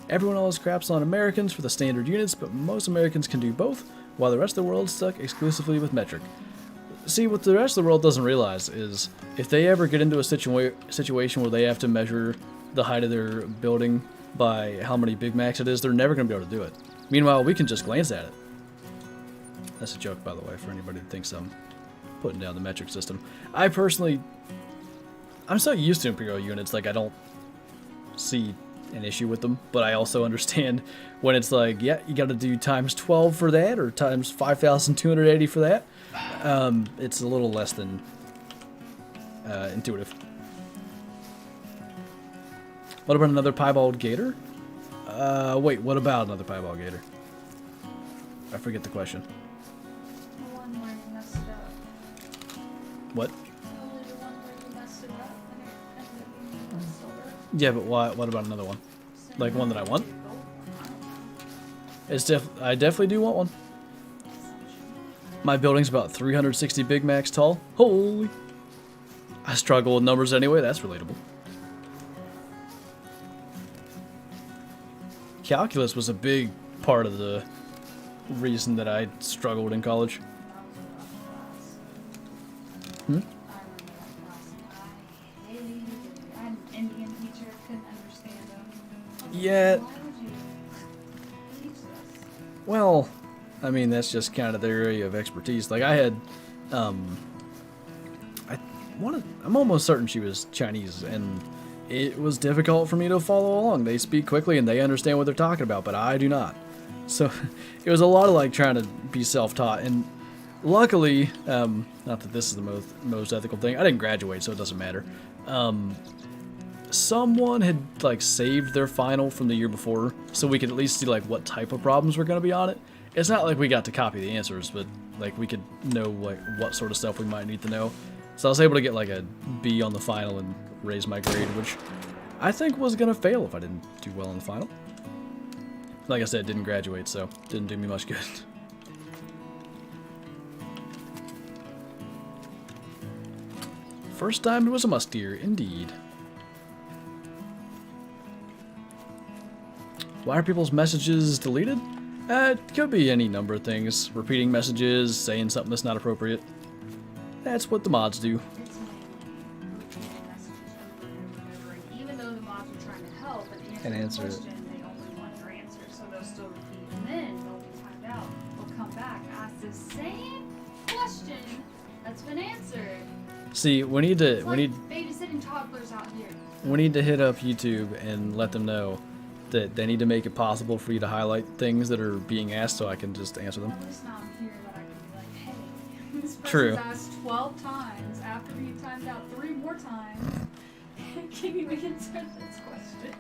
Everyone always craps on Americans for the standard units, but most Americans can do both, while the rest of the world stuck exclusively with metric. See, what the rest of the world doesn't realize is, if they ever get into a situation where they have to measure the height of their building by how many Big Macs it is, they're never going to be able to do it. Meanwhile, we can just glance at it. That's a joke, by the way, for anybody that thinks I'm putting down the metric system. I personally, I'm so used to Imperial units, like I don't see an issue with them, but I also understand when it's like, yeah, you gotta do times 12 for that, or times 5,280 for that. It's a little less than intuitive. What about another piebald gator? Wait, what about another piebald gator? I forget the question. The one where you messed it up. What? Only the one where you messed it up and it ended up being silver. Yeah, but what about another one? Like one that I want? It's I definitely do want one. My building's about 360 Big Macs tall. Holy! I struggle with numbers anyway, that's relatable. Calculus was a big part of the reason that I struggled in college. Hmm? I had an Indian teacher, couldn't understand them. Yeah. Why would you teach this? Well, I mean, that's just kind of their area of expertise. Like I had, I'm almost certain she was Chinese, and it was difficult for me to follow along. They speak quickly and they understand what they're talking about, but I do not. So it was a lot of like trying to be self-taught, and luckily, not that this is the most ethical thing, I didn't graduate, so it doesn't matter. Someone had like saved their final from the year before, so we could at least see like what type of problems were going to be on it. It's not like we got to copy the answers, but like we could know like what sort of stuff we might need to know. So I was able to get like a B on the final and raise my grade, which I think was going to fail if I didn't do well in the final. Like I said, didn't graduate, so didn't do me much good. First time it was a must deer, indeed. Why are people's messages deleted? It could be any number of things. Repeating messages, saying something that's not appropriate. That's what the mods do. It's repeating messages over and over and over, and even though the mods are trying to help and answer And answer the it. question, they only want your answer. back, asked the same question that's been answered. See, we need to Babysitting toddlers out here. we need to hit up YouTube and let them know that they need to make it possible for you to highlight things that are being asked so I can just answer them. At least now I'm here that I can be like, hey, this True. person's asked 12 times after you timed out 3 more times. Can you answer this question?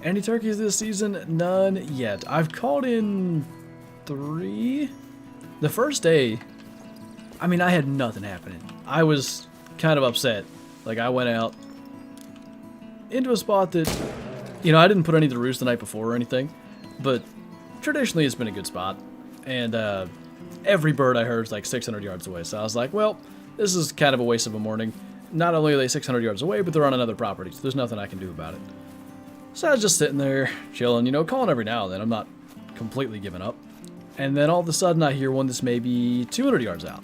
Any turkeys this season? None yet. I've called in 3. The first day, I mean, I had nothing happening. I was kind of upset. Like, I went out into a spot that, you know, I didn't put any to roost the night before or anything, but traditionally it's been a good spot. And every bird I heard is like 600 yards away. So I was like, well, this is kind of a waste of a morning. Not only are they 600 yards away, but they're on another property, so there's nothing I can do about it. So I was just sitting there, chilling, you know, calling every now and then. I'm not completely giving up. And then all of a sudden I hear one that's maybe 200 yards out.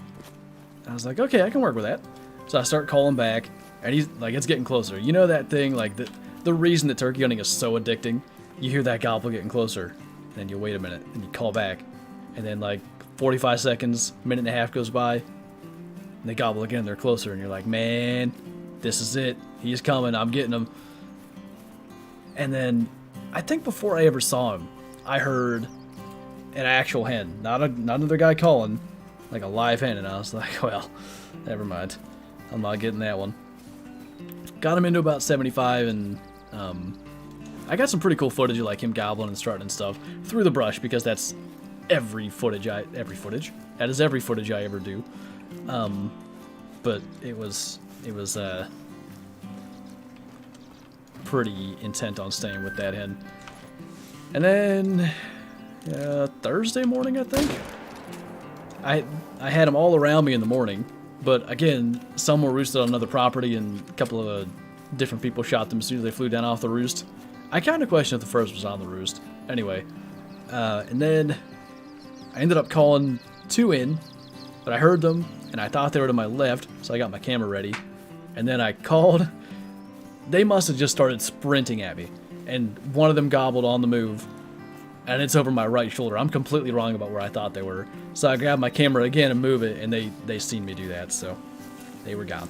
I was like, okay, I can work with that. So I start calling back, and he's like, it's getting closer. You know that thing, like, the reason that turkey hunting is so addicting? You hear that gobble getting closer, and you wait a minute, and you call back, and then, like, 45 seconds, minute and a half goes by, and they gobble again, they're closer, and you're like, man, this is it. He's coming, I'm getting him. And then, I think before I ever saw him, I heard an actual hen, not another guy calling, like a live hen, and I was like, well, never mind. I'm not getting that one. Got him into about 75, and I got some pretty cool footage of like him gobbling and strutting and stuff through the brush, because that's every footage I ever do. But it was pretty intent on staying with that hen. And then Thursday morning, I think, I had them all around me in the morning, but again, some were roosted on another property, and a couple of different people shot them as soon as they flew down off the roost. I kind of questioned if the first was on the roost. Anyway, and then I ended up calling 2 in, but I heard them, and I thought they were to my left, so I got my camera ready. And then I called. They must have just started sprinting at me, and one of them gobbled on the move, and it's over my right shoulder. I'm completely wrong about where I thought they were. So I grabbed my camera again and move it, and they seen me do that, so they were gone.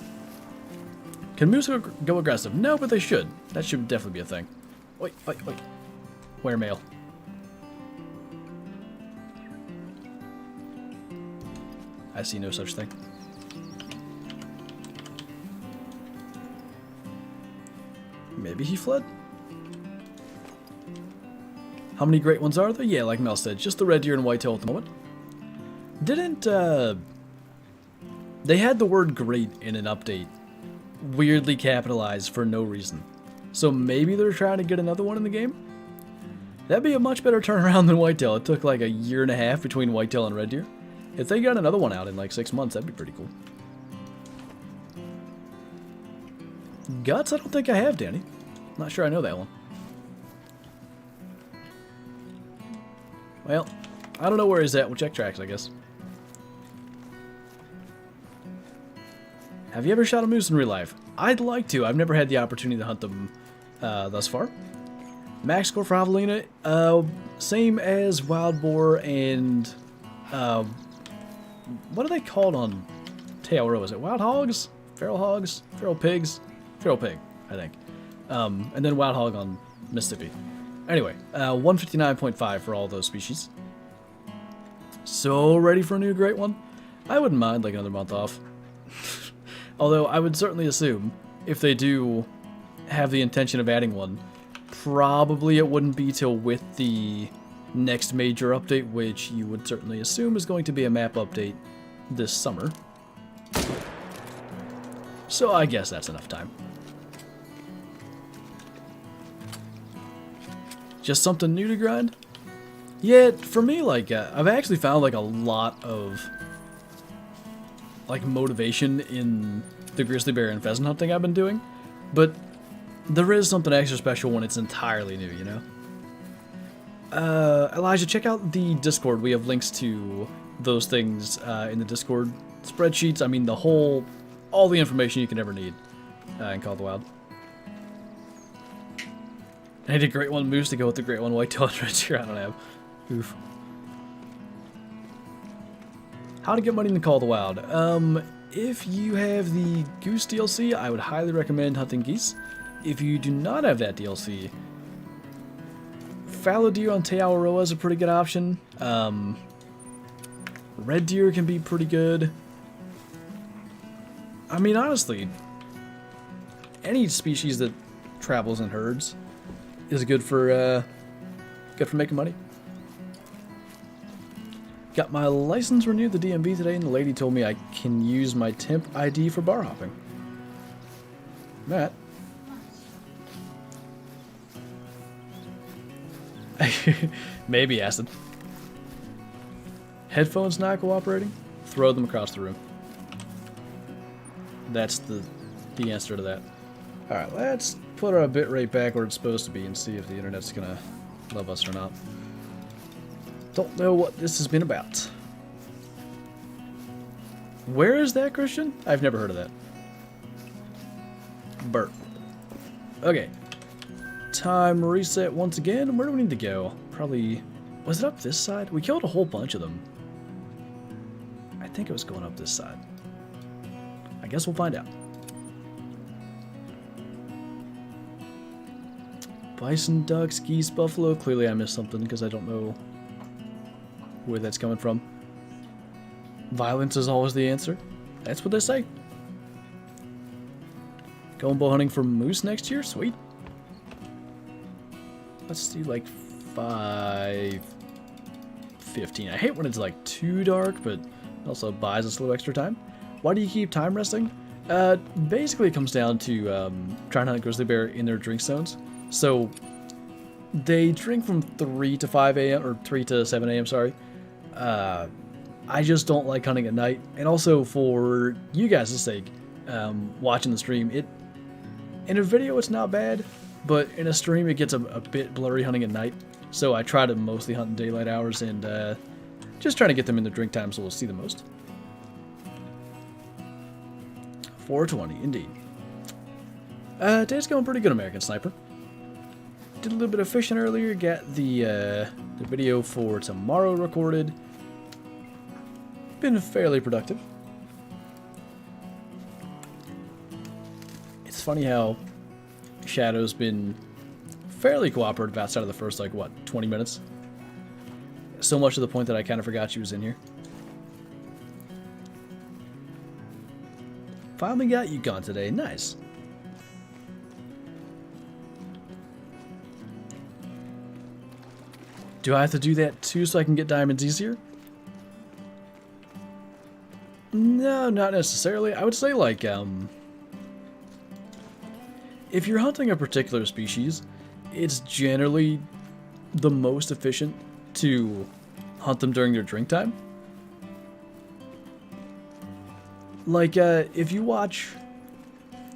Can moose go aggressive? No, but they should. That should definitely be a thing. Wait. Where male? I see no such thing. Maybe he fled? How many great ones are there? Yeah, like Mel said, just the red deer and whitetail at the moment. Didn't, they had the word great in an update, weirdly capitalized for no reason. So maybe they're trying to get another one in the game? That'd be a much better turnaround than whitetail. It took like a year and a half between whitetail and red deer. If they got another one out in like 6 months, that'd be pretty cool. Guts? I don't think I have, Danny. Not sure I know that one. Well, I don't know where he's at. We'll check tracks, I guess. Have you ever shot a moose in real life? I'd like to. I've never had the opportunity to hunt them thus far. Max score for javelina, same as wild boar and what are they called on tail row? Is it wild hogs? Feral pigs? Feral pig, I think. And then wild hog on Mississippi. Anyway, 159.5 for all those species. So ready for a new great one? I wouldn't mind like another month off. Although I would certainly assume if they do have the intention of adding one, probably it wouldn't be till with the next major update, which you would certainly assume is going to be a map update this summer. So I guess that's enough time. Just something new to grind? Yeah, for me, like, I've actually found, like, a lot of, like, motivation in the grizzly bear and pheasant hunting I've been doing. But there is something extra special when it's entirely new, you know? Elijah, check out the Discord. We have links to those things in the Discord spreadsheets. I mean, all the information you can ever need in Call of the Wild. I need a great one moose to go with the great one whitetail and red deer I don't have. Oof. How to get money in the Call of the Wild. If you have the Goose DLC, I would highly recommend hunting geese. If you do not have that DLC, fallow deer on Te Awaroa is a pretty good option. Red deer can be pretty good. I mean, honestly, any species that travels in herds is good for making money. Got my license renewed at the DMV today, and the lady told me I can use my temp ID for bar hopping. Matt. Maybe acid. Headphones not cooperating? Throw them across the room. That's the answer to that. Alright, let's put our bitrate back where it's supposed to be and see if the internet's gonna love us or not. Don't know what this has been about. Where is that, Christian? I've never heard of that. Bert. Okay. Time reset once again. Where do we need to go? Probably... Was it up this side? We killed a whole bunch of them. I think it was going up this side. I guess we'll find out. Bison, ducks, geese, buffalo. Clearly I missed something because I don't know where that's coming from. Violence is always the answer. That's what they say. Going bow hunting for moose next year? Sweet. Let's do like 5:15. I hate when it's like too dark, but it also buys us a little extra time. Why do you keep time resting? Basically it comes down to trying to hunt grizzly bear in their drink zones. So they drink from 3 to 5 a.m. or 3 to 7 a.m. Sorry. I just don't like hunting at night, and also for you guys' sake, watching the stream, in a video it's not bad, but in a stream it gets a bit blurry hunting at night. So I try to mostly hunt in daylight hours and just trying to get them in the drink time so we'll see the most. 420, indeed. Day's going pretty good, American Sniper. Did a little bit of fishing earlier, got the video for tomorrow recorded. Been fairly productive. It's funny how Shadow's been fairly cooperative outside of the first, like, what, 20 minutes? So much to the point that I kind of forgot she was in here. Finally got Yukon today. Nice. Do I have to do that too so I can get diamonds easier? No, not necessarily. I would say, like, if you're hunting a particular species, it's generally the most efficient to hunt them during their drink time. Like, if you watch,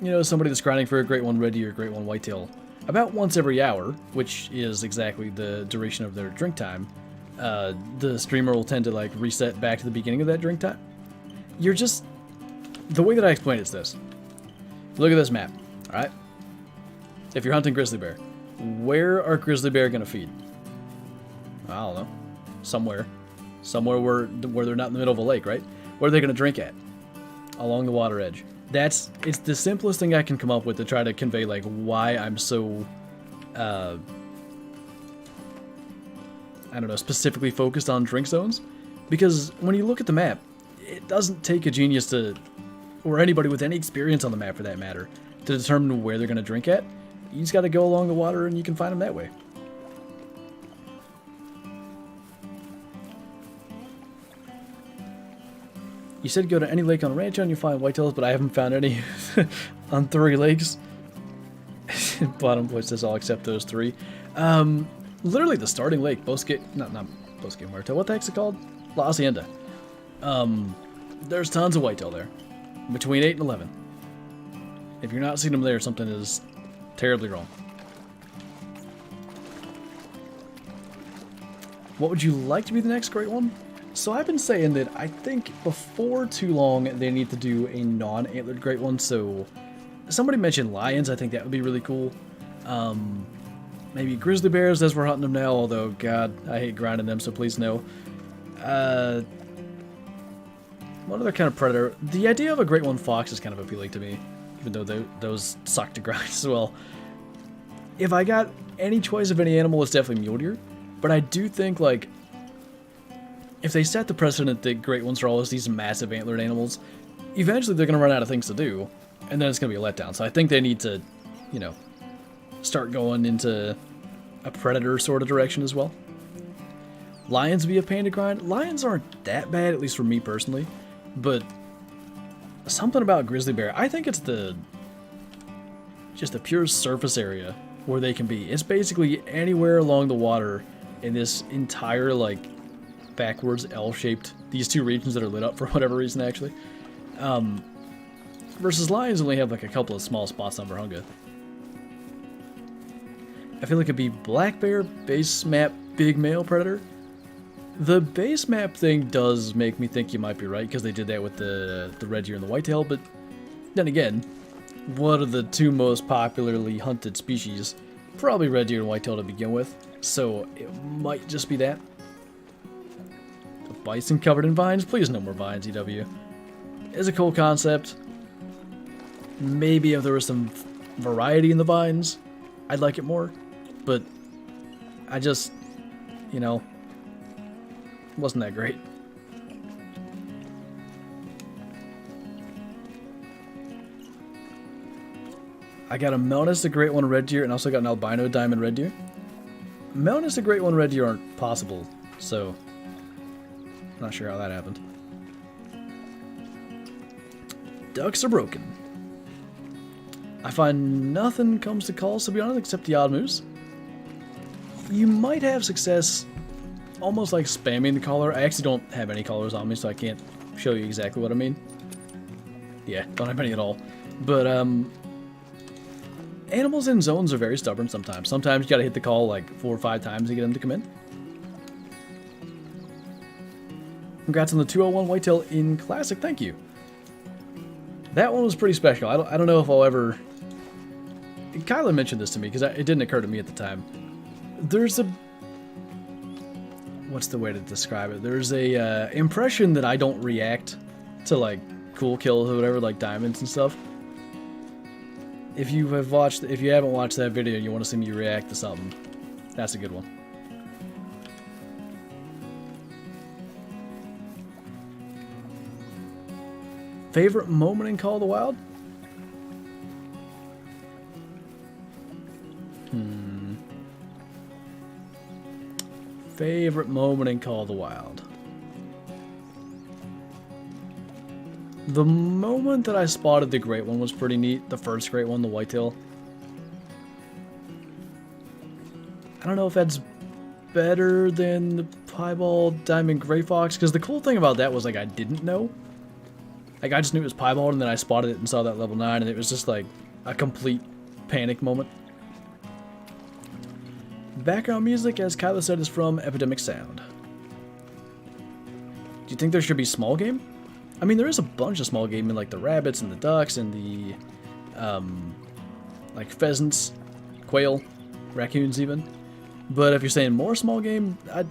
you know, somebody that's grinding for a great one red deer or great one whitetail, about once every hour, which is exactly the duration of their drink time, the streamer will tend to, like, reset back to the beginning of that drink time. You're just... The way that I explain it is this. Look at this map, alright? If you're hunting grizzly bear, where are grizzly bear going to feed? I don't know. Somewhere. Somewhere where they're not in the middle of a lake, right? Where are they going to drink at? Along the water edge. It's the simplest thing I can come up with to try to convey, like, why I'm so, I don't know, specifically focused on drink zones. Because when you look at the map, it doesn't take a genius to, or anybody with any experience on the map for that matter, to determine where they're going to drink at. You just got to go along the water and you can find them that way. You said go to any lake on Rancho and you'll find whitetails, but I haven't found any on 3 lakes. Bottom voice says all except those 3. Literally the starting lake, Bosque, not Bosque Muerto, what the heck's it called? La Hacienda. There's tons of whitetail there, between 8 and 11. If you're not seeing them there, something is terribly wrong. What would you like to be the next great one? So I've been saying that I think before too long they need to do a non-antlered great one. So somebody mentioned lions. I think that would be really cool. Maybe grizzly bears as we're hunting them now. Although, God, I hate grinding them, so please no. What other kind of predator? The idea of a great one fox is kind of appealing to me, even though those suck to grind as well. If I got any choice of any animal, it's definitely mule deer. But I do think, like, if they set the precedent that great ones are always these massive antlered animals, eventually they're going to run out of things to do, and then it's going to be a letdown. So I think they need to, you know, start going into a predator sort of direction as well. Lions be a pain to grind. Lions aren't that bad, at least for me personally, but something about grizzly bear, I think it's just the pure surface area where they can be. It's basically anywhere along the water in this entire, like, backwards L-shaped, these two regions that are lit up for whatever reason, actually. Versus lions only have, like, a couple of small spots on Virunga. I feel like it'd be black bear, base map, big male predator. The base map thing does make me think you might be right, because they did that with the red deer and the whitetail, but then again, what are the two most popularly hunted species? Probably red deer and whitetail to begin with, so it might just be that. The bison covered in vines? Please no more vines, EW. It's a cool concept. Maybe if there was some variety in the vines, I'd like it more, but I just, you know, wasn't that great. I got a Melnus, the Great One Red Deer, and also got an albino diamond red deer. Melnus, the Great One Red Deer aren't possible, so not sure how that happened. Ducks are broken. I find nothing comes to calls, to be honest, except the odd moose. You might have success almost like spamming the collar. I actually don't have any collars on me, so I can't show you exactly what I mean. Yeah, don't have any at all. But, animals in zones are very stubborn sometimes. Sometimes you gotta hit the call like 4 or 5 times to get them to come in. Congrats on the 201 whitetail in Classic, thank you. That one was pretty special. I don't know if I'll ever... Kyla mentioned this to me, because it didn't occur to me at the time. There's a... What's the way to describe it? There's a impression that I don't react to, like, cool kills or whatever, like diamonds and stuff. If you haven't watched that video and you want to see me react to something, that's a good one. Favorite moment in Call of the Wild? Favorite moment in Call of the Wild. The moment that I spotted the great one was pretty neat. The first great one, the whitetail. I don't know if that's better than the piebald diamond gray fox, because the cool thing about that was, like, I didn't know. Like, I just knew it was piebald, and then I spotted it and saw that level 9, and it was just, like, a complete panic moment. Background music, as Kyla said, is from Epidemic Sound. Do you think there should be small game? I mean, there is a bunch of small game in, like, the rabbits and the ducks and the, like, pheasants, quail, raccoons even. But if you're saying more small game, I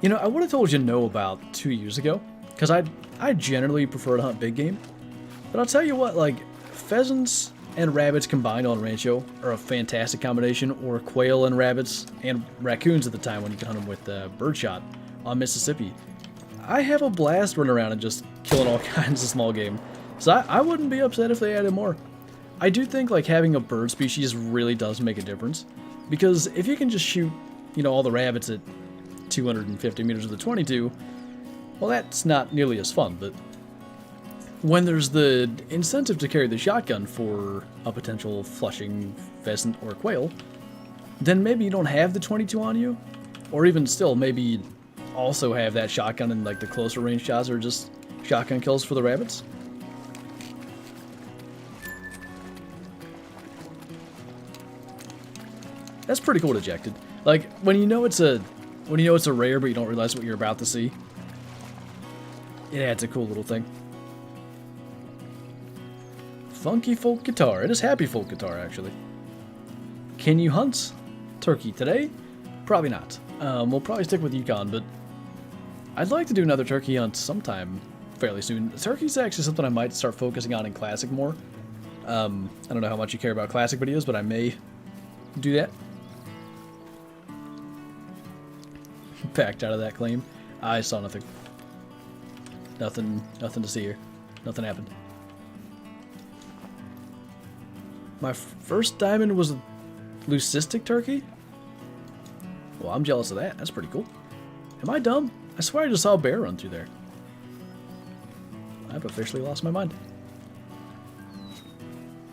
would have told you no about 2 years ago, because I generally prefer to hunt big game. But I'll tell you what, like, pheasants and rabbits combined on Rancho are a fantastic combination, or quail and rabbits and raccoons at the time when you can hunt them with birdshot on Mississippi. I have a blast running around and just killing all kinds of small game, so I wouldn't be upset if they added more. I do think, like, having a bird species really does make a difference, because if you can just shoot, you know, all the rabbits at 250 meters with a 22, well, that's not nearly as fun, but when there's the incentive to carry the shotgun for a potential flushing pheasant or quail, then maybe you don't have the 22 on you, or even still, maybe you also have that shotgun and, like, the closer range shots are just shotgun kills for the rabbits. That's pretty cool dejected. Like, when you know it's a rare but you don't realize what you're about to see, it adds a cool little thing. Funky folk guitar. It is happy folk guitar, actually. Can you hunt turkey today? Probably not. We'll probably stick with Yukon, but I'd like to do another turkey hunt sometime fairly soon. Turkey's actually something I might start focusing on in Classic more. I don't know how much you care about Classic videos, but I may do that. Backed out of that claim. I saw nothing. Nothing to see here. Nothing happened. My first diamond was a leucistic turkey? Well, I'm jealous of that. That's pretty cool. Am I dumb? I swear I just saw a bear run through there. I've officially lost my mind.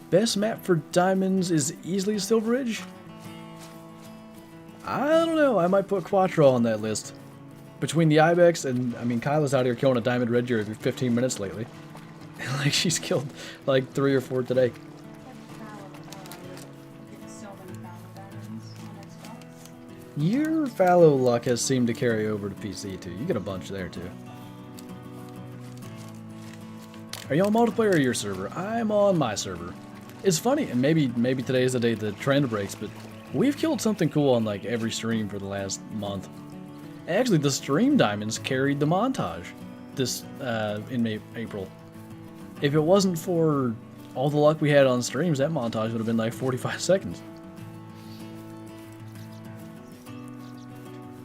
Best map for diamonds is easily Silver Ridge? I don't know. I might put Quattro on that list. Between the Ibex and, I mean, Kyla's out here killing a diamond red deer every 15 minutes lately. Like, she's killed like 3 or 4 today. Your fallow luck has seemed to carry over to PC too. You get a bunch there too. Are you on multiplayer or your server? I'm on my server. It's funny, and maybe today is the day the trend breaks, but we've killed something cool on like every stream for the last month. Actually, the stream diamonds carried the montage this in April. If it wasn't for all the luck we had on streams, that montage would have been like 45 seconds.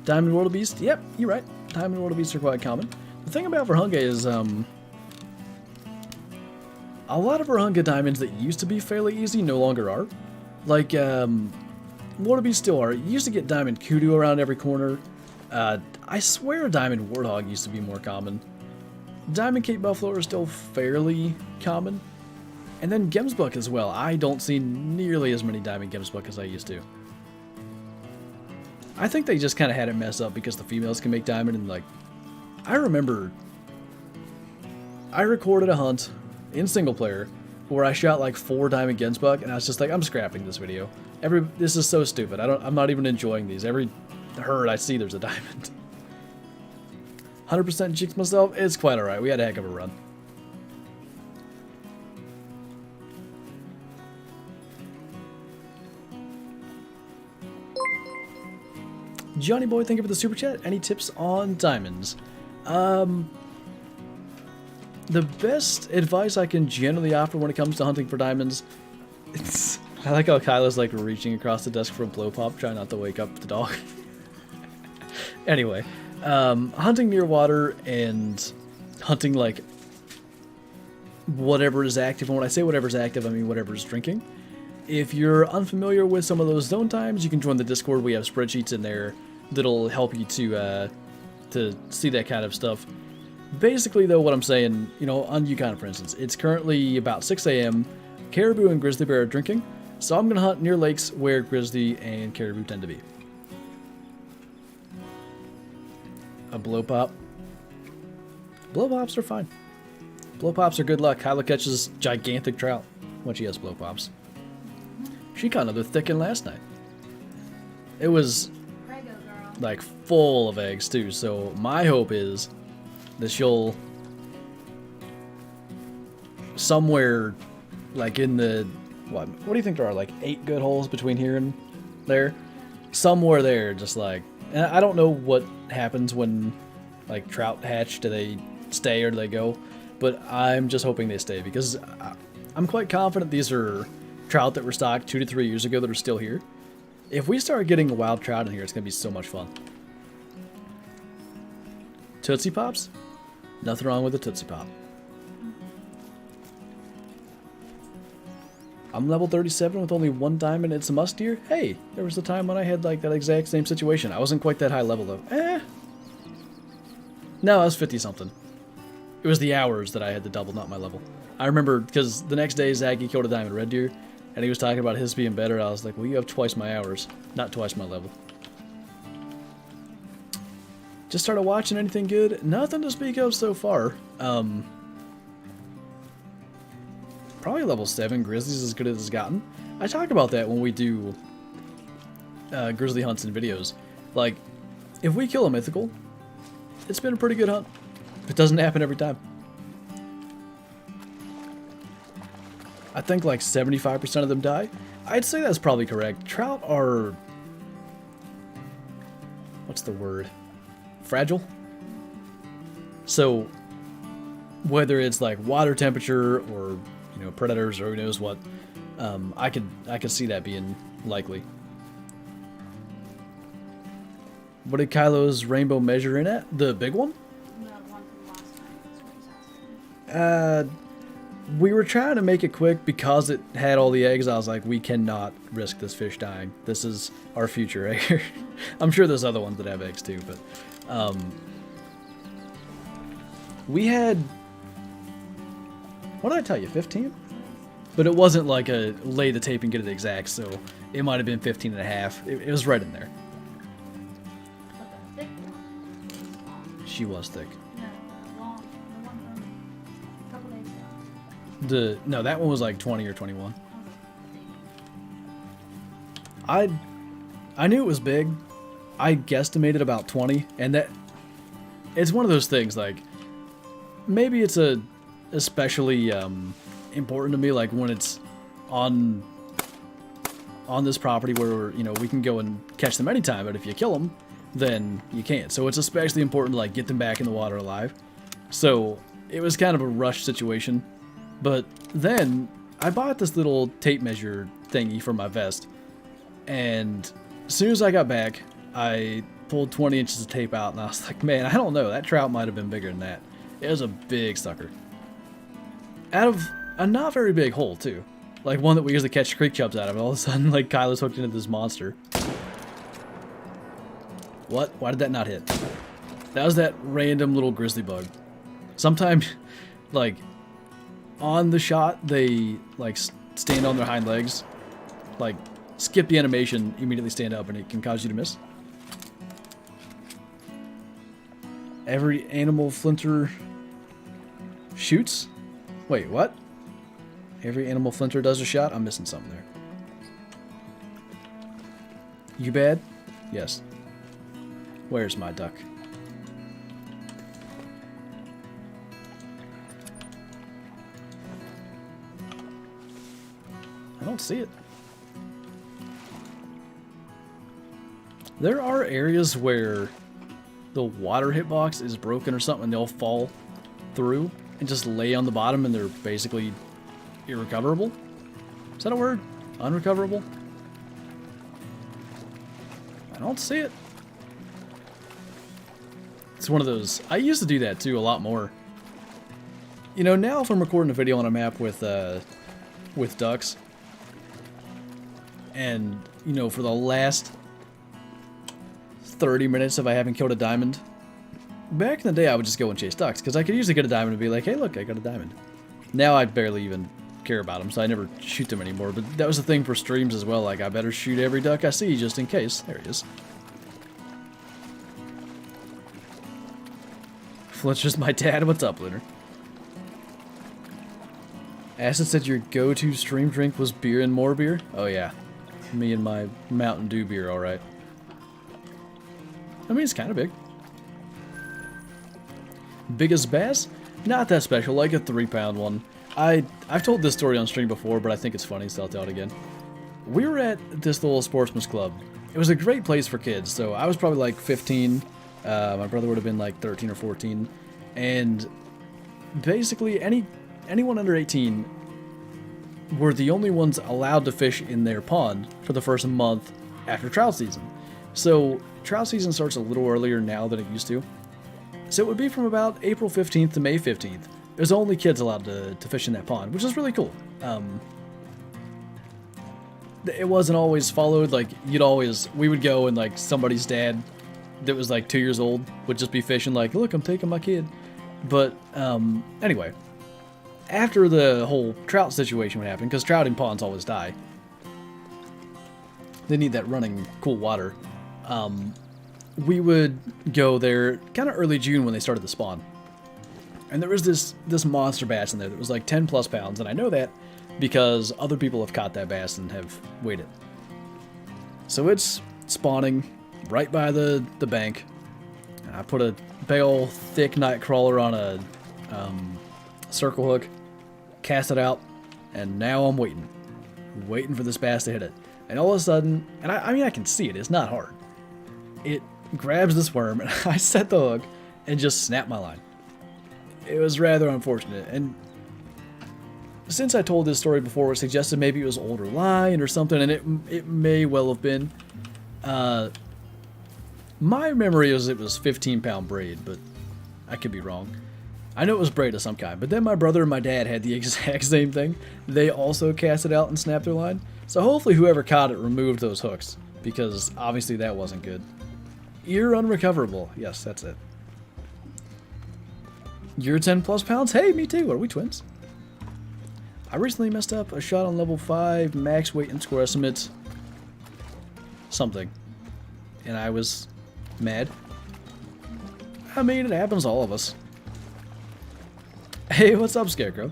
Diamond Wildebeest? Yep, you're right. Diamond Wildebeest are quite common. The thing about Verhunga is, a lot of Verhunga diamonds that used to be fairly easy no longer are. Like, Wildebeest still are. You used to get Diamond Kudu around every corner. I swear Diamond Warthog used to be more common. Diamond Cape Buffalo are still fairly common. And then Gemsbuck as well. I don't see nearly as many Diamond Gemsbuck as I used to. I think they just kind of had it messed up because the females can make diamond, and like, I remember I recorded a hunt in single player where I shot like 4 diamond Gemsbuck, and I was just like, I'm scrapping this video. This is so stupid. I'm not even enjoying these. Every herd I see, there's a diamond. 100% cheeks myself. It's quite alright. We had a heck of a run. Johnny Boy, thank you for the super chat. Any tips on diamonds? The best advice I can generally offer when it comes to hunting for diamonds, I like how Kyla's like reaching across the desk for a blow pop, trying not to wake up the dog. Anyway, hunting near water and hunting like whatever is active, and when I say whatever is active, I mean whatever is drinking. If you're unfamiliar with some of those zone times, you can join the Discord. We have spreadsheets in there that'll help you to see that kind of stuff. Basically, though, what I'm saying, you know, on Yukon, for instance, it's currently about 6 a.m. Caribou and grizzly bear are drinking, so I'm going to hunt near lakes where grizzly and caribou tend to be. A blow pop. Blow pops are fine. Blow pops are good luck. Kyla catches gigantic trout when she has blow pops. She caught another thickin' last night. It was like full of eggs too, so my hope is that she'll somewhere like in the what do you think there are, like 8 good holes between here and there? Somewhere there, just like, and I don't know what happens when like trout hatch. Do they stay or do they go? But I'm just hoping they stay, because I'm quite confident these are trout that were stocked 2 to 3 years ago that are still here. If we start getting wild trout in here, it's going to be so much fun. Tootsie Pops? Nothing wrong with a Tootsie Pop. I'm level 37 with only 1 diamond. It's a must deer. Hey, there was a time when I had like that exact same situation. I wasn't quite that high level though. No, I was 50 something. It was the hours that I had to double, not my level. I remember because the next day Zaggy killed a diamond red deer, and he was talking about his being better. I was like, well, you have twice my hours, not twice my level. Just started watching anything good? Nothing to speak of so far. Probably level 7 Grizzly's as good as it's gotten. I talk about that when we do Grizzly hunts and videos. Like, if we kill a mythical, it's been a pretty good hunt. It doesn't happen every time. I think like 75% of them die. I'd say that's probably correct. Trout are... what's the word? Fragile? So, whether it's like water temperature or, you know, predators or who knows what, I could see that being likely. What did Kylo's rainbow measure in at? The big one? The one from last night is what he's asking. We were trying to make it quick because it had all the eggs. I was like, we cannot risk this fish dying. This is our future right here. I'm sure there's other ones that have eggs too, but we had, what did I tell you, 15? But it wasn't like a lay the tape and get it exact, so it might have been 15 and a half. It was right in there. But the thick one is long. She was thick. No, the long, the one from a couple days ago. No, that one was like 20 or 21. Oh, I knew it was big. I guesstimated about 20, and that it's one of those things like maybe it's especially important to me like when it's on this property where, you know, we can go and catch them anytime, but if you kill them, then you can't. So it's especially important to like get them back in the water alive. So it was kind of a rush situation. But then I bought this little tape measure thingy for my vest, and as soon as I got back, I pulled 20 inches of tape out, and I was like, man, I don't know, that trout might have been bigger than that. It was a big sucker. Out of a not very big hole, too. Like one that we usually catch creek chubs out of, and all of a sudden, like, Kylo's hooked into this monster. What? Why did that not hit? That was that random little grizzly bug. Sometimes, like, on the shot, they, like, stand on their hind legs, like, skip the animation, immediately stand up, and it can cause you to miss. Every animal Flinter shoots? Wait, what? Every animal Flinter does a shot? I'm missing something there. You bad? Yes. Where's my duck? I don't see it. There are areas where the water hitbox is broken or something, and they'll fall through and just lay on the bottom, and they're basically irrecoverable. Is that a word? Unrecoverable? I don't see it. It's one of those. I used to do that too a lot more. You know, now if I'm recording a video on a map with ducks, and, you know, for the last 30 minutes if I haven't killed a diamond, back in the day I would just go and chase ducks, because I could usually get a diamond and be like, hey look, I got a diamond. Now I barely even care about them, so I never shoot them anymore, but that was the thing for streams as well, like I better shoot every duck I see just in case. There he is. Fletcher's my dad. What's up, Lunar? Acid said your go-to stream drink was beer and more beer? Oh yeah. Me and my Mountain Dew beer, alright. I mean, it's kind of big. Biggest bass? Not that special, like a 3-pound one. I've told this story on stream before, but I think it's funny, so I'll tell it again. We were at this little sportsman's club. It was a great place for kids, so I was probably like 15. My brother would have been like 13 or 14. And basically anyone under 18 were the only ones allowed to fish in their pond for the first month after trout season. So trout season starts a little earlier now than it used to. So it would be from about April 15th to May 15th. There's only kids allowed to fish in that pond, which is really cool. It wasn't always followed, like we would go and like somebody's dad that was like 2 years old would just be fishing like, look, I'm taking my kid. But anyway, after the whole trout situation would happen, because trout in ponds always die. They need that running cool water. We would go there kind of early June when they started to spawn. And there was this monster bass in there that was like 10 plus pounds, and I know that because other people have caught that bass and have weighed it. So it's spawning right by the bank. And I put a big old thick night crawler on a circle hook, cast it out, and now I'm waiting for this bass to hit it. And all of a sudden, and I mean I can see it, it's not hard. It grabs this worm, and I set the hook and just snap my line. It was rather unfortunate, and since I told this story before, it suggested maybe it was older line or something, and it may well have been. My memory is it was 15-pound braid, but I could be wrong. I know it was braid of some kind, but then my brother and my dad had the exact same thing. They also cast it out and snapped their line. So hopefully whoever caught it removed those hooks, because obviously that wasn't good. Ear unrecoverable. Yes, that's it. You're 10 plus pounds? Hey, me too. Are we twins? I recently messed up a shot on level 5, max weight and score estimates. Something. And I was mad. I mean, it happens to all of us. Hey, what's up, Scarecrow?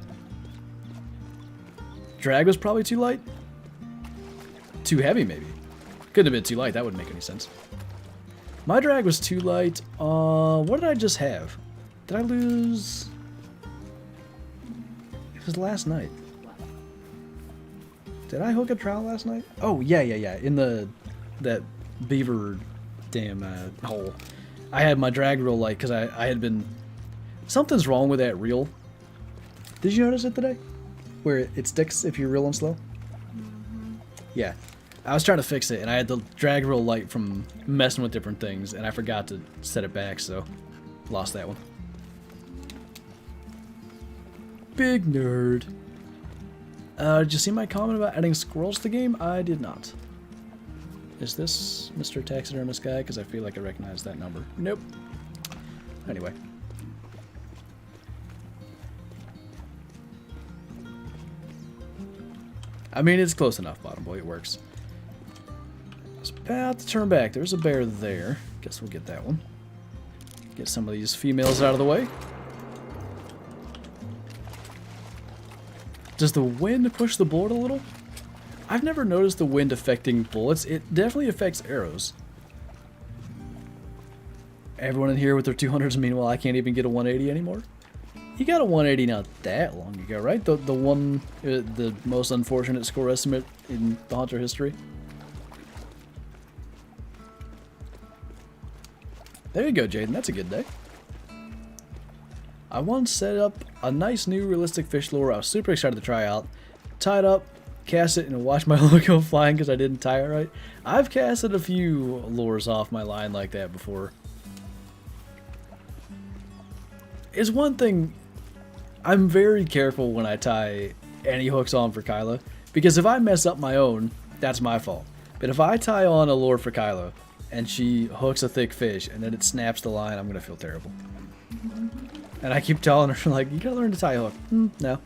Drag was probably too light? Too heavy, maybe. Couldn't have been too light, that wouldn't make any sense. My drag was too light. What did I just have? Did I lose? It was last night. Did I hook a trout last night? Oh, yeah. In that beaver damn hole. I had my drag real light because I had been... Something's wrong with that reel. Did you notice it today? Where it sticks if you're reeling slow? Mm-hmm. Yeah. I was trying to fix it, and I had the drag real light from messing with different things, and I forgot to set it back, so lost that one. Big nerd. Did you see my comment about adding squirrels to the game? I did not. Is this Mr. Taxidermist guy? Because I feel like I recognize that number. Nope. Anyway. I mean, it's close enough, Bottom Boy. It works. I was about to turn back. There's a bear there. Guess we'll get that one. Get some of these females out of the way. Does the wind push the bullet a little? I've never noticed the wind affecting bullets. It definitely affects arrows. Everyone in here with their 200s, meanwhile I can't even get a 180 anymore. You got a 180 not that long ago, right? The most unfortunate score estimate in the Hunter history. There you go, Jaden. That's a good day. I once set up a nice new realistic fish lure I was super excited to try out. Tied up, cast it, and watch my lure go flying because I didn't tie it right. I've casted a few lures off my line like that before. It's one thing, I'm very careful when I tie any hooks on for Kyla, because if I mess up my own, that's my fault. But if I tie on a lure for Kyla, and she hooks a thick fish, and then it snaps the line, I'm going to feel terrible. And I keep telling her, like, you gotta learn to tie a hook. No.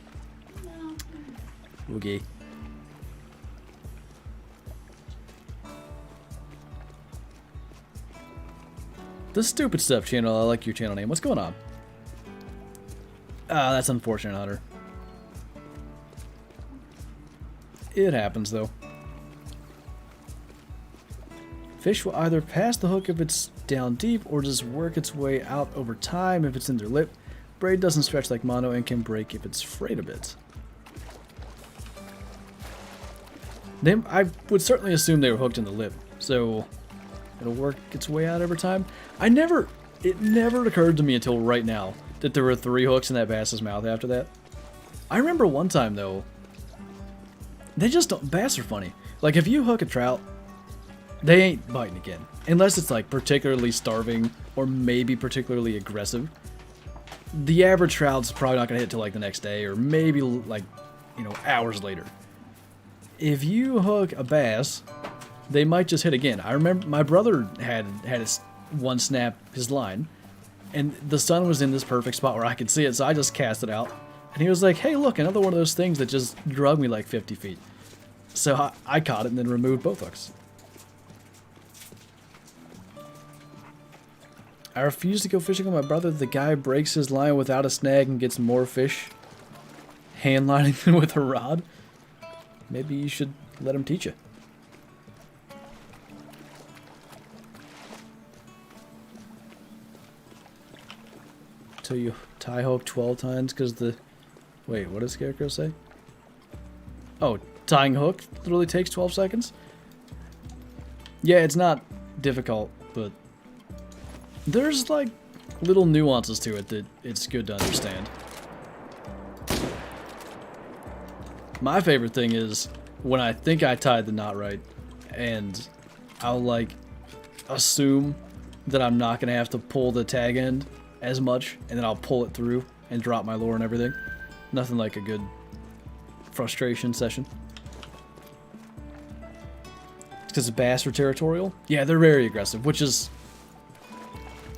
No. Okay. The Stupid Stuff channel, I like your channel name. What's going on? Ah, that's unfortunate, Hunter. It happens, though. Fish will either pass the hook if it's down deep, or just work its way out over time if it's in their lip. Braid doesn't stretch like mono and can break if it's frayed a bit. I would certainly assume they were hooked in the lip, so it'll work its way out over time. It never occurred to me until right now that there were 3 hooks in that bass's mouth after that. I remember one time, though, they just don't... Bass are funny. Like, if you hook a trout, they ain't biting again. Unless it's, like, particularly starving or maybe particularly aggressive. The average trout's probably not going to hit till, like, the next day or maybe, like, you know, hours later. If you hook a bass, they might just hit again. I remember my brother had one snap his line, and the sun was in this perfect spot where I could see it, so I just cast it out. And he was like, hey, look, another one of those things that just drug me like 50 feet. So I caught it and then removed both hooks. I refuse to go fishing with my brother. The guy breaks his line without a snag and gets more fish hand lining than with a rod. Maybe you should let him teach you. Till you tie hook 12 times because the... Wait, what does Scarecrow say? Oh, tying hook literally takes 12 seconds? Yeah, it's not difficult, but... There's like little nuances to it that it's good to understand. My favorite thing is when I think I tied the knot right, and I'll like assume that I'm not gonna have to pull the tag end as much, and then I'll pull it through and drop my lure and everything. Nothing like a good frustration session. Because bass are territorial? Yeah, they're very aggressive, which is...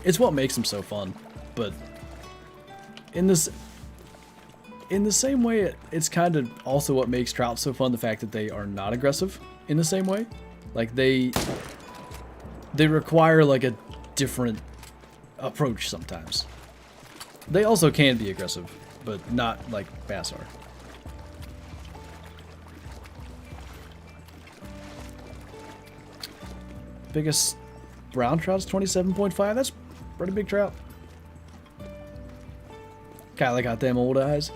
it's what makes them so fun. But in the same way, it's kind of also what makes trout so fun, the fact that they are not aggressive in the same way. Like, they require, like, a different approach sometimes. They also can be aggressive, but not like bass are. Biggest brown trout's 27.5. That's pretty big trout. Kinda got them old eyes.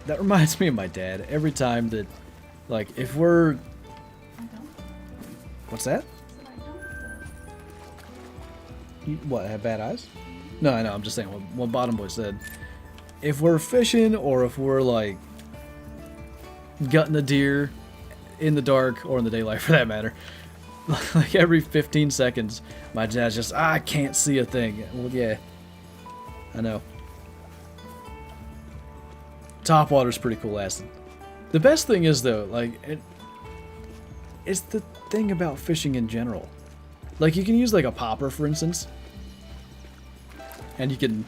That reminds me of my dad. Every time that, like, if we're... What's that? You, what, have bad eyes? No, I know, I'm just saying what Bottom Boy said. If we're fishing, or if we're, like, gutting a deer in the dark, or in the daylight for that matter, like every 15 seconds, my dad's just, I can't see a thing. Well, yeah, I know. Topwater's pretty cool acid. The best thing is, though, like, it's the thing about fishing in general. Like, you can use, like, a popper, for instance, and you can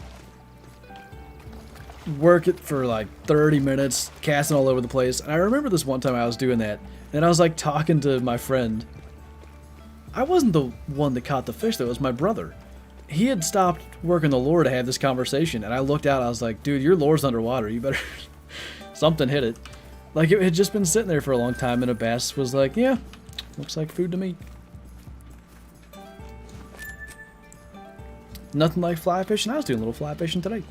work it for, like, 30 minutes, casting all over the place. And I remember this one time I was doing that, and I was, like, talking to my friend. I wasn't the one that caught the fish, though. It was my brother. He had stopped working the lure to have this conversation, and I looked out, I was like, dude, your lure's underwater. You better... Something hit it. Like, it had just been sitting there for a long time, and a bass was like, yeah, looks like food to me. Nothing like fly fishing. I was doing a little fly fishing today.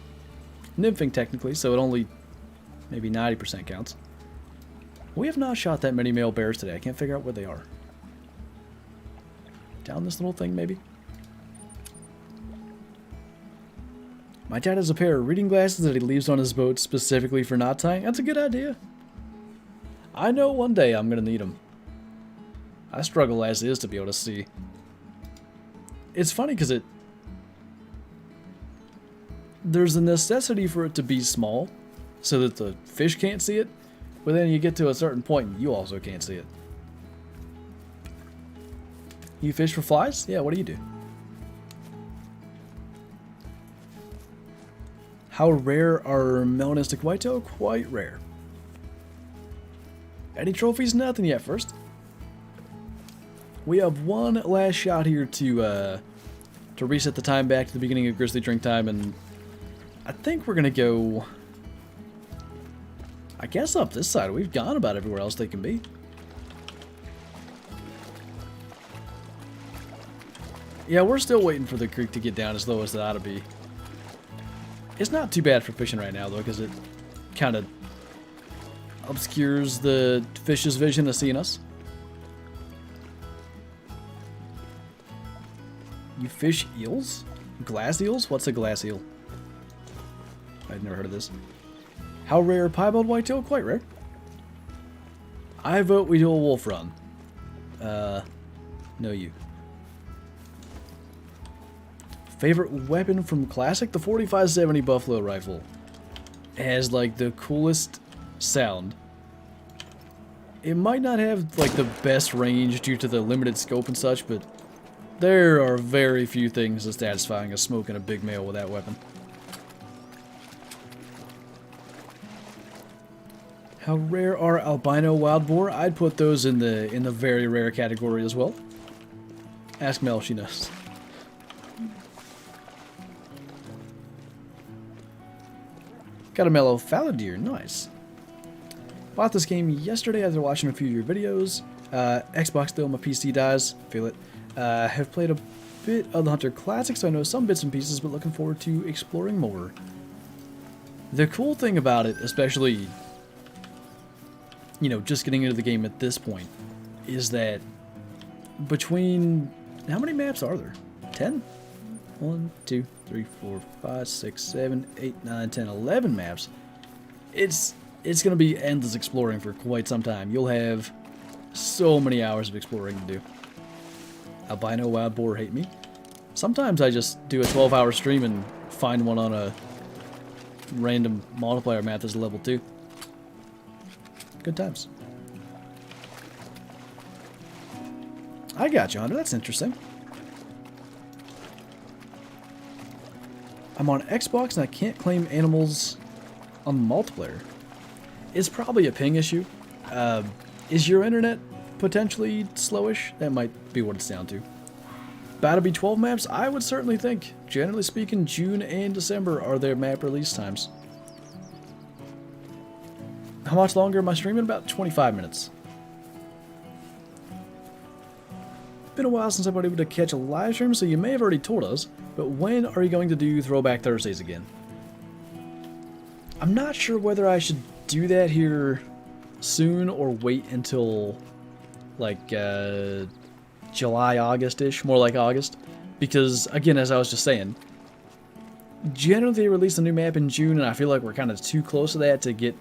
Nymphing, technically, so it only maybe 90% counts. We have not shot that many male bears today. I can't figure out where they are. Down this little thing, maybe? My dad has a pair of reading glasses that he leaves on his boat specifically for knot tying. That's a good idea. I know one day I'm going to need them. I struggle as is to be able to see. It's funny because there's a necessity for it to be small so that the fish can't see it, but then you get to a certain point and you also can't see it. You fish for flies? Yeah, what do you do? How rare are melanistic whitetail? Quite rare. Any trophies? Nothing yet. First, we have one last shot here to reset the time back to the beginning of Grizzly drink time, and I think we're gonna go, I guess, up this side. We've gone about everywhere else they can be. Yeah, we're still waiting for the creek to get down as low as it ought to be. It's not too bad for fishing right now, though, because it kind of obscures the fish's vision of seeing us. You fish eels? Glass eels? What's a glass eel? I've never heard of this. How rare piebald whitetail? Quite rare. I vote we do a wolf run. No you. Favorite weapon from Classic? The 4570 Buffalo rifle. It has, like, the coolest sound. It might not have, like, the best range due to the limited scope and such, but there are very few things as satisfying as smoking a big male with that weapon. How rare are albino wild boar? I'd put those in the very rare category as well. Ask Mel, she knows. Got a mellow fallow deer, nice. Bought this game yesterday after watching a few of your videos. Xbox though, my PC dies, feel it. Have played a bit of the Hunter Classic, so I know some bits and pieces, but looking forward to exploring more. The cool thing about it, especially, you know, just getting into the game at this point, is that between, how many maps are there? 10? 1, 2, 3, 4, 5, 6, 7, 8, 9, 10, 11 maps. It's going to be endless exploring for quite some time. You'll have so many hours of exploring to do. Albino wild boar hate me. Sometimes I just do a 12-hour stream and find one on a random multiplayer map that's level 2. Good times. I got you, Hunter. That's interesting. I'm on Xbox and I can't claim animals on multiplayer. It's probably a ping issue. Is your internet potentially slowish? That might be what it's down to. About to be 12 maps? I would certainly think. Generally speaking, June and December are their map release times. How much longer am I streaming? About 25 minutes. Been a while since I've been able to catch a live stream, so you may have already told us, but when are you going to do Throwback Thursdays again? I'm not sure whether I should do that here soon or wait until like July, August-ish, more like August, because again, as I was just saying, generally they release a new map in June, and I feel like we're kind of too close to that to get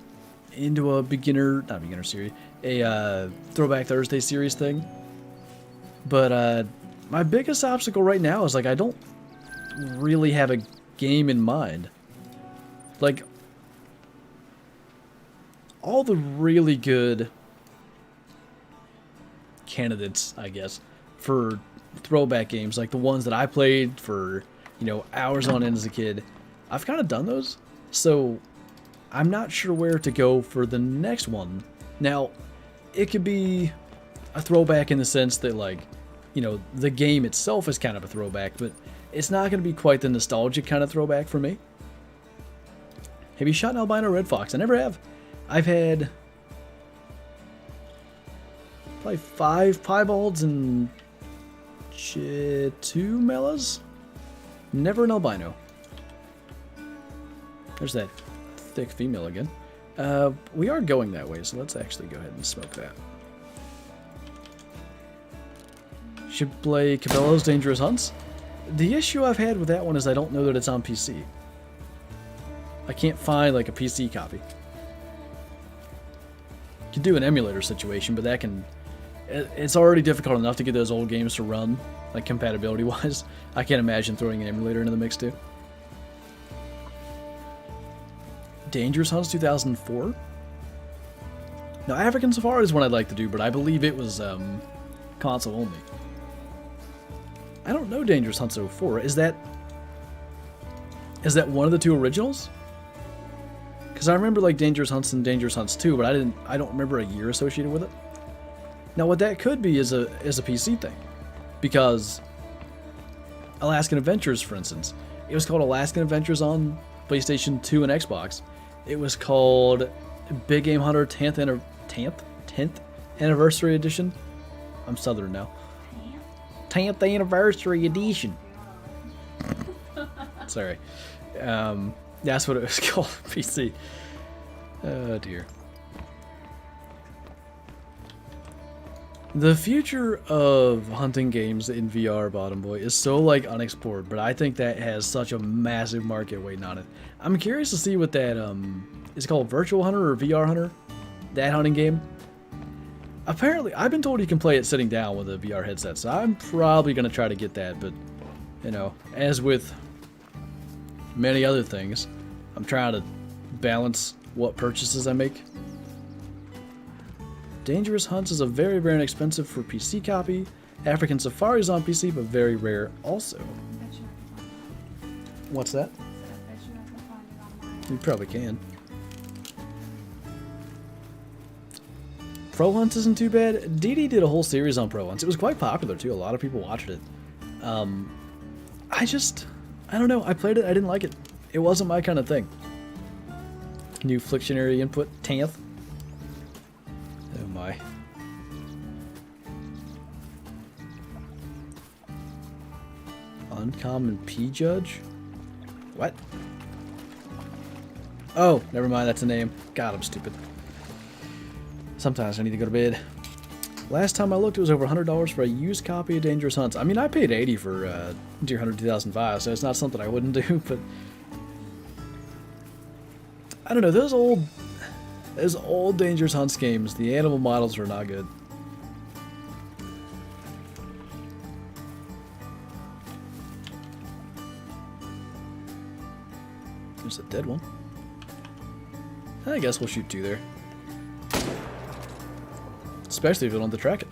into a not beginner series, a Throwback Thursday series thing. But my biggest obstacle right now is like I don't really have a game in mind. Like all the really good candidates, I guess, for throwback games, like the ones that I played for, you know, hours on end as a kid, I've kind of done those. So I'm not sure where to go for the next one. Now, it could be a throwback in the sense that, like, you know, the game itself is kind of a throwback, but it's not going to be quite the nostalgic kind of throwback for me. Have you shot an albino red fox? I never have. I've had probably 5 piebalds and 2 mellas. Never an albino. There's that thick female again. We are going that way, so let's actually go ahead and smoke that. Should play Cabela's Dangerous Hunts. The issue I've had with that one is I don't know that it's on PC. I can't find like a PC copy. You can do an emulator situation, but that can... It's already difficult enough to get those old games to run, like compatibility-wise. I can't imagine throwing an emulator into the mix too. Dangerous Hunts 2004? Now, African Safari is one I'd like to do, but I believe it was console only. I don't know Dangerous Hunts 04. Is that one of the 2 originals? Because I remember like Dangerous Hunts and Dangerous Hunts 2, but I don't remember a year associated with it. Now, what that could be is a PC thing, because Alaskan Adventures, for instance, it was called Alaskan Adventures on PlayStation 2 and Xbox. It was called Big Game Hunter 10th Anniversary Edition. I'm Southern now. 10th Anniversary Edition. Sorry. That's what it was called, PC. Oh dear. The future of hunting games in VR, Bottom Boy, is so like unexplored, but I think that has such a massive market waiting on it. I'm curious to see what that is it called, Virtual Hunter or VR Hunter? That hunting game? Apparently, I've been told you can play it sitting down with a VR headset, so I'm probably going to try to get that, but, you know, as with many other things, I'm trying to balance what purchases I make. Dangerous Hunts is a very, very inexpensive for PC copy. African Safari is on PC, but very rare also. What's that? You probably can. Pro Hunts isn't too bad. DD did a whole series on Pro Hunts. It was quite popular too. A lot of people watched it. I don't know. I played it. I didn't like it. It wasn't my kind of thing. New Flictionary input. 10th. Oh my. Uncommon P Judge? What? Oh, never mind. That's a name. God, I'm stupid. Sometimes I need to go to bed. Last time I looked, it was over $100 for a used copy of Dangerous Hunts. I mean, I paid $80 for Deer Hunter 2005, so it's not something I wouldn't do, but I don't know, those old Dangerous Hunts games, the animal models were not good. There's a dead one. I guess we'll shoot 2 there. Especially if we don't have to track it.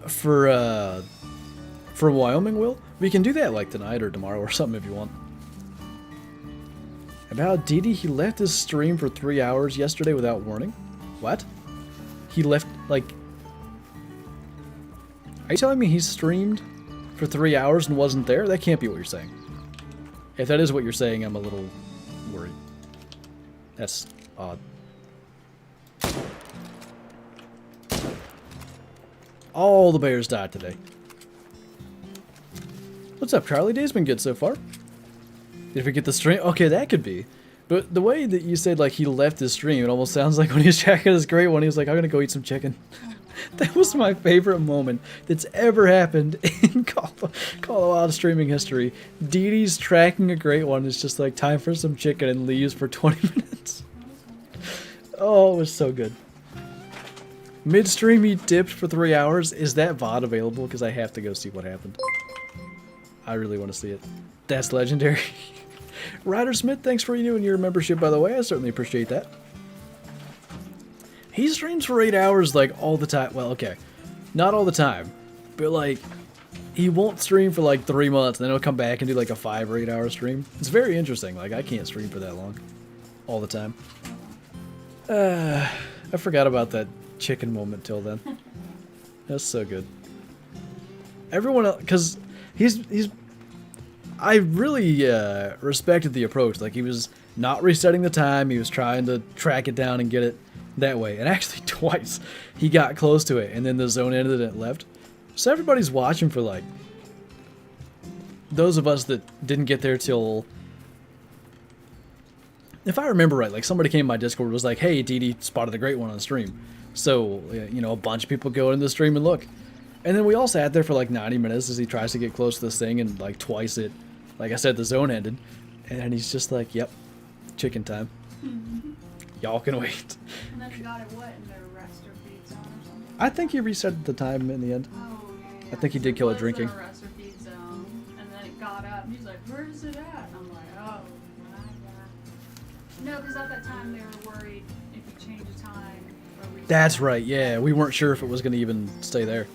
For Wyoming, Will, we can do that like tonight or tomorrow or something if you want. About Didi, he left his stream for 3 hours yesterday without warning. What? He left, like... Are you telling me he streamed for 3 hours and wasn't there? That can't be what you're saying. If that is what you're saying, I'm a little worried. That's odd. All the bears died today. What's up, Charlie? Day's been good so far. Did we get the stream? Okay, that could be. But the way that you said, like, he left his stream, it almost sounds like when he was checking his great one, he was like, I'm gonna go eat some chicken. That was my favorite moment that's ever happened in Colorado streaming history. Dee Dee's tracking a great one. It's just like, time for some chicken, and leaves for 20 minutes. Oh, it was so good. Midstream, he dipped for 3 hours. Is that VOD available? Because I have to go see what happened. I really want to see it. That's legendary. Ryder Smith, thanks for renewing your membership, by the way. I certainly appreciate that. He streams for 8 hours, like, all the time. Well, okay. Not all the time. But, like, he won't stream for, like, 3 months, and then he'll come back and do, like, a 5 or 8 hour stream. It's very interesting. Like, I can't stream for that long. All the time. I forgot about that chicken moment till then. That's so good. Everyone else, because I really respected the approach. Like, he was not resetting the time. He was trying to track it down and get it that way. And actually twice he got close to it, and then the zone ended and it left. So everybody's watching for, like, those of us that didn't get there till, if I remember right, like, somebody came to my Discord and was like, hey, DD spotted a great one on the stream. So, you know, a bunch of people go into the stream and look. And then we all sat there for like 90 minutes as he tries to get close to this thing, and like twice it, like I said, the zone ended. And he's just like, yep, chicken time. Y'all can wait. And then he got it what, in the rest or feed zone or something? I think he reset the time in the end. Oh, yeah. I think he did kill it drinking. In a rest or feed zone, and then it got up, and he's like, where is it at? And I'm like, oh, my God. No, because at that time they were worried if you change the time. Or reset. That's right, yeah. We weren't sure if it was going to even stay there.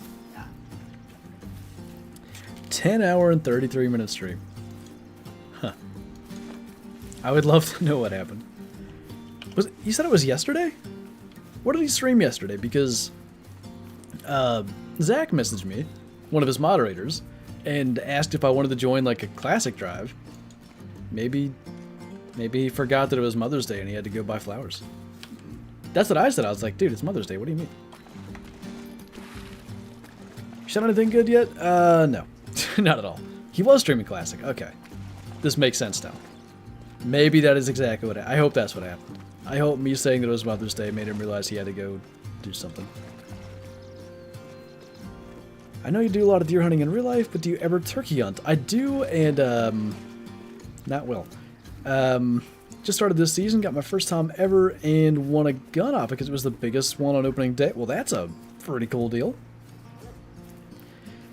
10 hour and 33 minute stream. Huh. I would love to know what happened. You said it was yesterday? What did he stream yesterday? Because Zach messaged me, one of his moderators, and asked if I wanted to join like a classic drive. Maybe he forgot that it was Mother's Day and he had to go buy flowers. That's what I said. I was like, dude, it's Mother's Day. What do you mean? You said anything good yet? No. Not at all. He was streaming classic. Okay. This makes sense now. Maybe that is exactly what I hope that's what happened. I hope me saying that it was Mother's Day made him realize he had to go do something. I know you do a lot of deer hunting in real life, but do you ever turkey hunt? I do, and not well. Just started this season, got my first time ever, and won a gun off because it was the biggest one on opening day. Well, that's a pretty cool deal.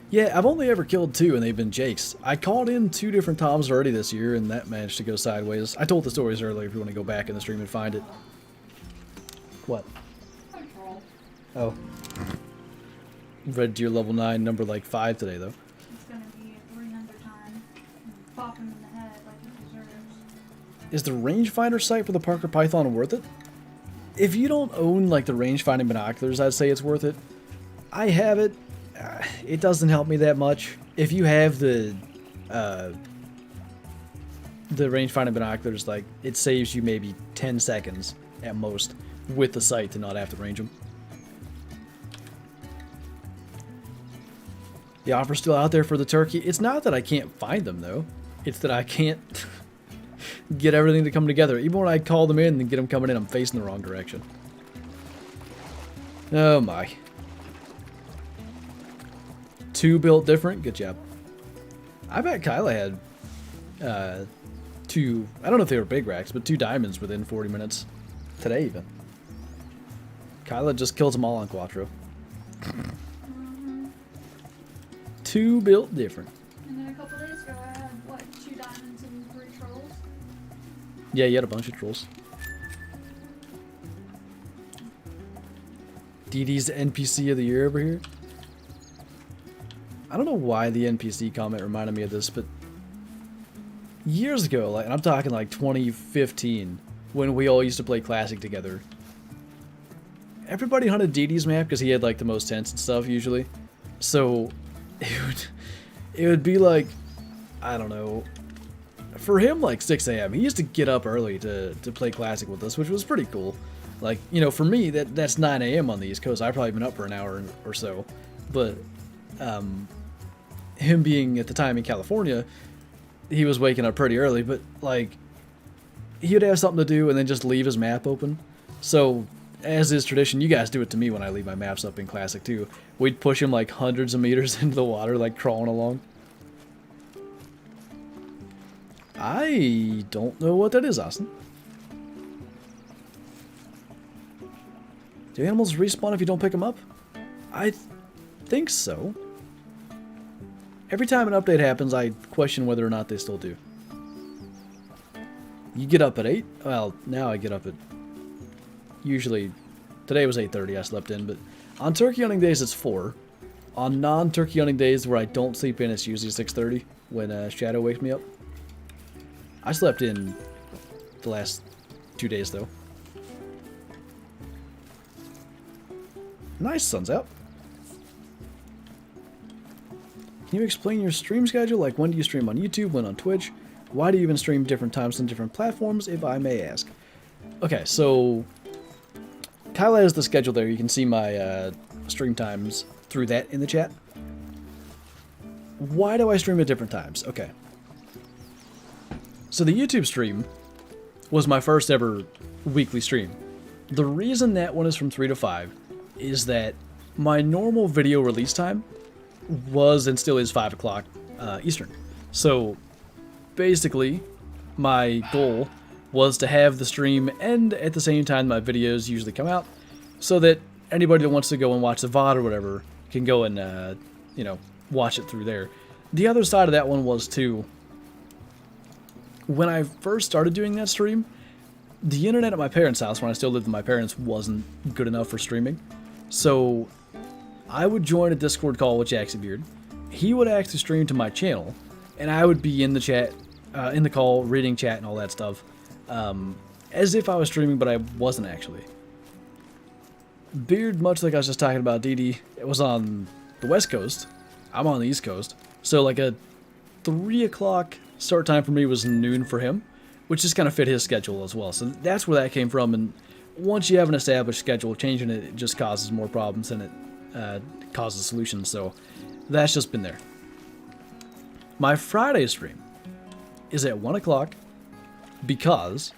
Yeah, I've only ever killed 2, and they've been Jakes. I called in 2 different toms already this year, and that managed to go sideways. I told the stories earlier if you want to go back in the stream and find it. What? Control. Oh. Red Deer level 9, number like 5 today, though. It's gonna be a 300 time. Bop him in the head like he deserves. Is the rangefinder sight for the Parker Python worth it? If you don't own like the rangefinding binoculars, I'd say it's worth it. I have it. It doesn't help me that much. If you have the rangefinding binoculars, like, it saves you maybe 10 seconds at most with the sight to not have to range them. The offer's still out there for the turkey. It's not that I can't find them, though. It's that I can't get everything to come together. Even when I call them in and get them coming in, I'm facing the wrong direction. Oh my. 2 built different. Good job. I bet Kyla had 2, I don't know if they were big racks, but 2 diamonds within 40 minutes. Today even. Kyla just kills them all on Quattro. 2 built different. And then a couple days ago I had, what, 2 diamonds and 3 trolls? Yeah, you had a bunch of trolls. DD's NPC of the year over here. I don't know why the NPC comment reminded me of this, but years ago, like, and I'm talking like 2015, when we all used to play Classic together, everybody hunted DD's map because he had like the most tents and stuff usually. So it would be like, I don't know, for him like 6 a.m. He used to get up early to play Classic with us, which was pretty cool. Like, you know, for me, that's 9 a.m. on the East Coast. I've probably been up for an hour or so. But him being at the time in California, he was waking up pretty early. But, like, he would have something to do and then just leave his map open. So, as is tradition, you guys do it to me when I leave my maps up in Classic, too. We'd push him, like, hundreds of meters into the water, like, crawling along. I don't know what that is, Austin. Do animals respawn if you don't pick them up? I think so. Every time an update happens, I question whether or not they still do. You get up at 8? Well, now I get up at... Usually, today was 8:30, I slept in, but on turkey hunting days, it's 4. On non-turkey hunting days where I don't sleep in, it's usually 6:30 when Shadow wakes me up. I slept in the last 2 days, though. Nice, sun's out. Can you explain your stream schedule? Like, when do you stream on YouTube, when on Twitch? Why do you even stream different times on different platforms, if I may ask? Okay, so Kyla has the schedule there. You can see my stream times through that in the chat. Why do I stream at different times? Okay. So the YouTube stream was my first ever weekly stream. The reason that one is from 3 to 5 is that my normal video release time was and still is 5 o'clock Eastern. So basically, my goal was to have the stream end at the same time my videos usually come out, so that anybody that wants to go and watch the VOD or whatever can go and, you know, watch it through there. The other side of that one was, too, when I first started doing that stream, the internet at my parents' house, when I still lived with my parents, wasn't good enough for streaming. So I would join a Discord call with JaxyBeard. He would actually stream to my channel, and I would be in the chat, in the call, reading chat and all that stuff, as if I was streaming, but I wasn't actually. Beard, much like I was just talking about DD, it was on the West Coast. I'm on the East Coast. So like a 3 o'clock start time for me was noon for him, which just kind of fit his schedule as well. So that's where that came from. And once you have an established schedule, changing it just causes more problems than it causes solutions. So that's just been there. My Friday stream is at 1 o'clock because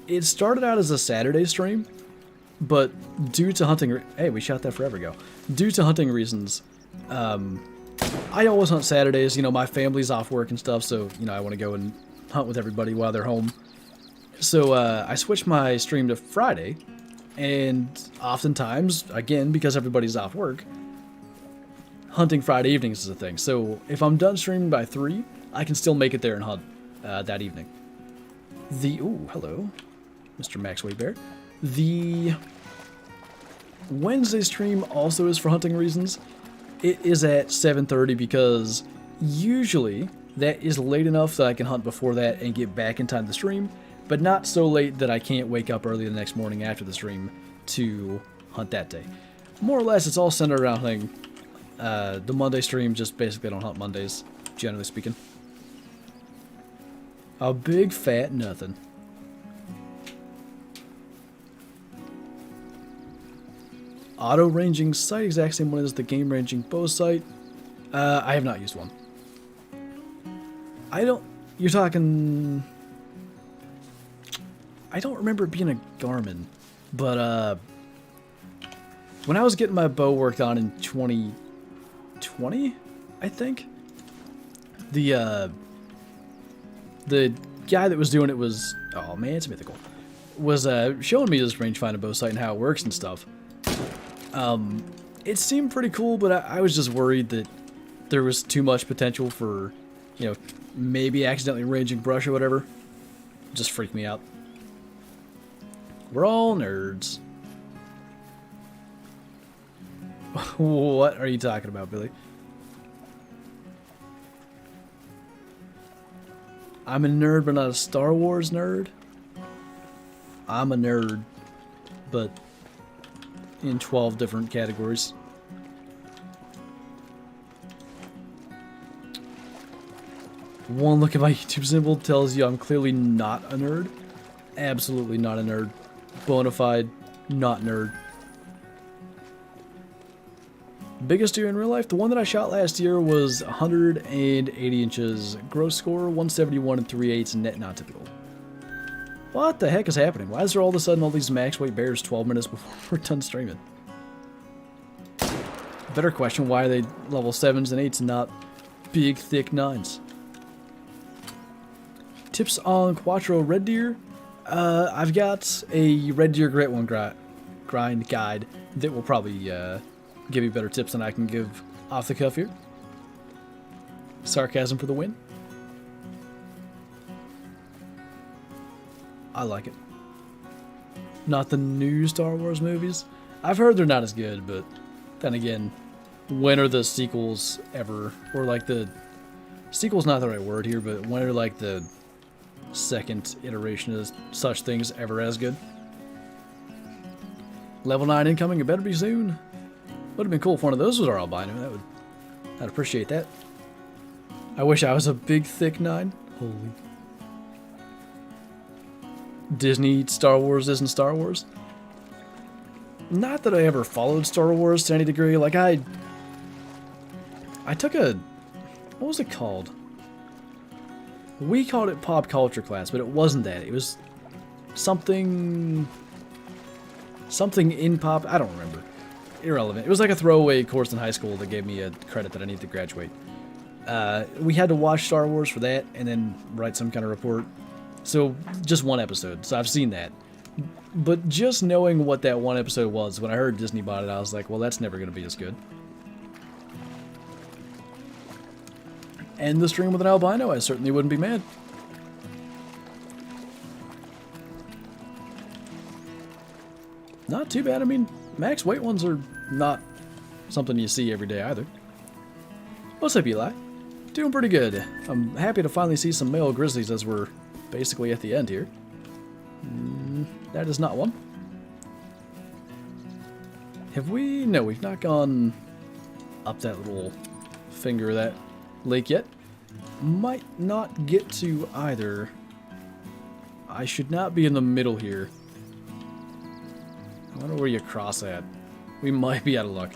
it started out as a Saturday stream, but due to hunting... Hey, we shot that forever ago. Due to hunting reasons, I always hunt Saturdays. You know, my family's off work and stuff, so, you know, I want to go and hunt with everybody while they're home. So I switched my stream to Friday, and oftentimes, again, because everybody's off work, hunting Friday evenings is a thing. So if I'm done streaming by 3, I can still make it there and hunt that evening. Ooh, hello, Mr. Maxway Bear. The Wednesday stream also is for hunting reasons. It is at 7:30 because usually that is late enough that I can hunt before that and get back in time to stream, but not so late that I can't wake up early the next morning after the stream to hunt that day. More or less, it's all centered around hunting. The Monday stream, just basically I don't hunt Mondays, generally speaking. A big fat nothing. Auto ranging sight, exact same one as the game ranging bow sight. I have not used one. I don't You're talking... I don't remember it being a Garmin, but when I was getting my bow worked on in 2020, I think, the guy that was doing it was, oh man, it's mythical, was showing me this Rangefinder bow sight and how it works and stuff. It seemed pretty cool, but I was just worried that there was too much potential for, you know, maybe accidentally ranging brush or whatever. It just freaked me out. We're all nerds. What are you talking about, Billy? I'm a nerd, but not a Star Wars nerd. I'm a nerd, but in 12 different categories. One look at my YouTube symbol tells you I'm clearly not a nerd. Absolutely not a nerd. Bonafide, not nerd. Biggest deer in real life? The one that I shot last year was 180 inches. Gross score, 171 and 3/8, net not typical. What the heck is happening? Why is there all of a sudden all these max weight bears 12 minutes before we're done streaming? Better question, why are they level 7s and 8s and not big, thick 9s? Tips on Quattro red deer? I've got a red deer great one grind guide that will probably give you better tips than I can give off the cuff here. Sarcasm for the win. I like it. Not the new Star Wars movies. I've heard they're not as good, but then again, when are the sequels ever, or like the sequel's not the right word here, but when are like the second iteration of such things ever as good? Level 9 incoming, it better be soon. Would have been cool if one of those was our albino. I'd appreciate that. I wish I was a big thick 9. Holy. Disney Star Wars isn't Star Wars. Not that I ever followed Star Wars to any degree. Like I took a, what was it called? We called it pop culture class, but it wasn't that. It was something in pop. I don't remember. Irrelevant. It was like a throwaway course in high school that gave me a credit that I needed to graduate. We had to watch Star Wars for that and then write some kind of report. So just one episode. So I've seen that. But just knowing what that one episode was, when I heard Disney bought it, I was like, well, that's never going to be as good. End the stream with an albino, I certainly wouldn't be mad. Not too bad. I mean, max weight ones are not something you see every day either. What's up, Eli? Doing pretty good. I'm happy to finally see some male grizzlies as we're basically at the end here. That is not one. Have we? No, we've not gone up that little finger of that lake yet. Might not get to either. I should not be in the middle here. I wonder where you cross at. We might be out of luck.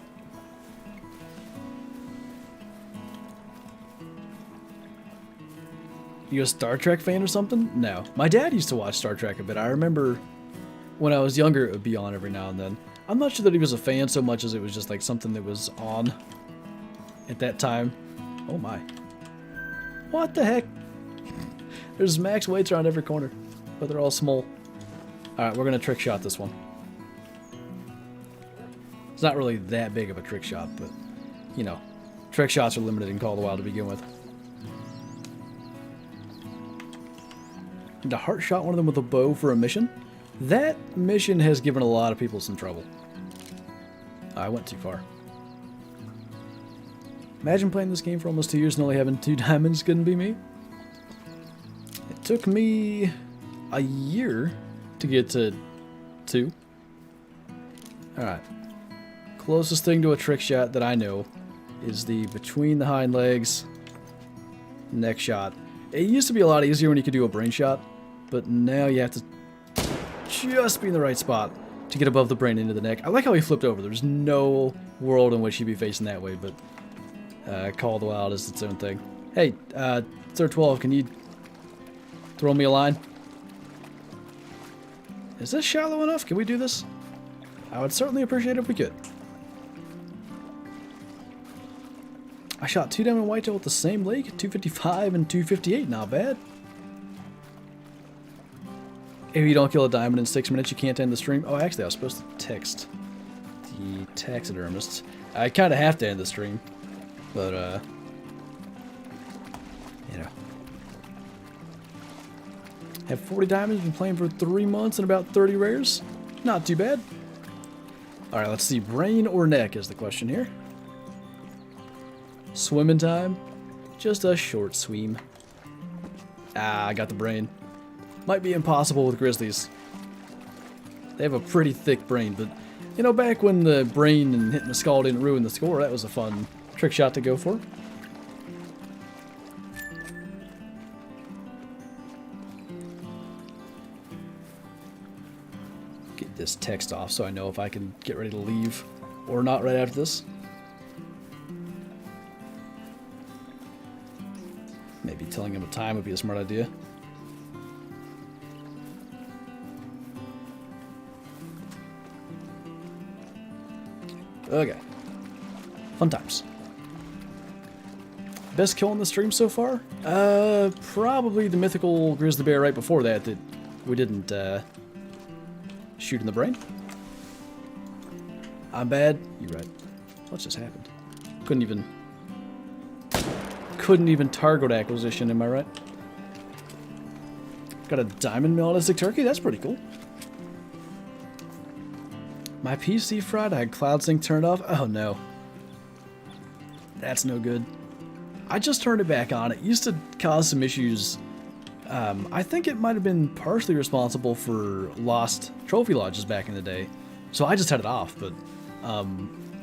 You a Star Trek fan or something? No. My dad used to watch Star Trek a bit. I remember when I was younger it would be on every now and then. I'm not sure that he was a fan so much as it was just like something that was on at that time. Oh my. What the heck? There's max weights around every corner, but they're all small. Alright, we're gonna trick shot this one. It's not really that big of a trick shot, but, you know, trick shots are limited in Call of the Wild to begin with. And a heart shot one of them with a bow for a mission? That mission has given a lot of people some trouble. I went too far. Imagine playing this game for almost 2 years and only having 2 diamonds. Couldn't be me. It took me a year to get to 2. Alright. Closest thing to a trick shot that I know is the between the hind legs neck shot. It used to be a lot easier when you could do a brain shot, but now you have to just be in the right spot to get above the brain into the neck. I like how he flipped over. There's no world in which he'd be facing that way, but Call of the Wild is its own thing. Hey, Third 12, can you Throw me a line. Is this shallow enough? Can we do this? I would certainly appreciate it if we could. I shot 2 diamond whitetail at the same lake, 255 and 258, not bad. If you don't kill a diamond in 6 minutes, you can't end the stream. Oh, actually, I was supposed to text the taxidermists. I kind of have to end the stream, but, you know. Have 40 diamonds, been playing for 3 months and about 30 rares. Not too bad. Alright, let's see. Brain or neck is the question here. Swimming time. Just a short swim. Ah, I got the brain. Might be impossible with Grizzlies. They have a pretty thick brain, but, you know, back when the brain and hitting the skull didn't ruin the score, that was a fun trick shot to go for. Get this text off so I know if I can get ready to leave or not right after this. Maybe telling him a time would be a smart idea. Okay. Fun times. Best kill on the stream so far? Probably the mythical grizzly bear right before that we didn't shoot in the brain. I'm bad. You're right. What just happened? Couldn't even target acquisition, am I right? Got a diamond melodistic turkey? That's pretty cool. My PC fried, I had cloud sync turned off. Oh no. That's no good. I just turned it back on. It used to cause some issues. I think it might have been partially responsible for lost trophy lodges back in the day. So I just had it off, but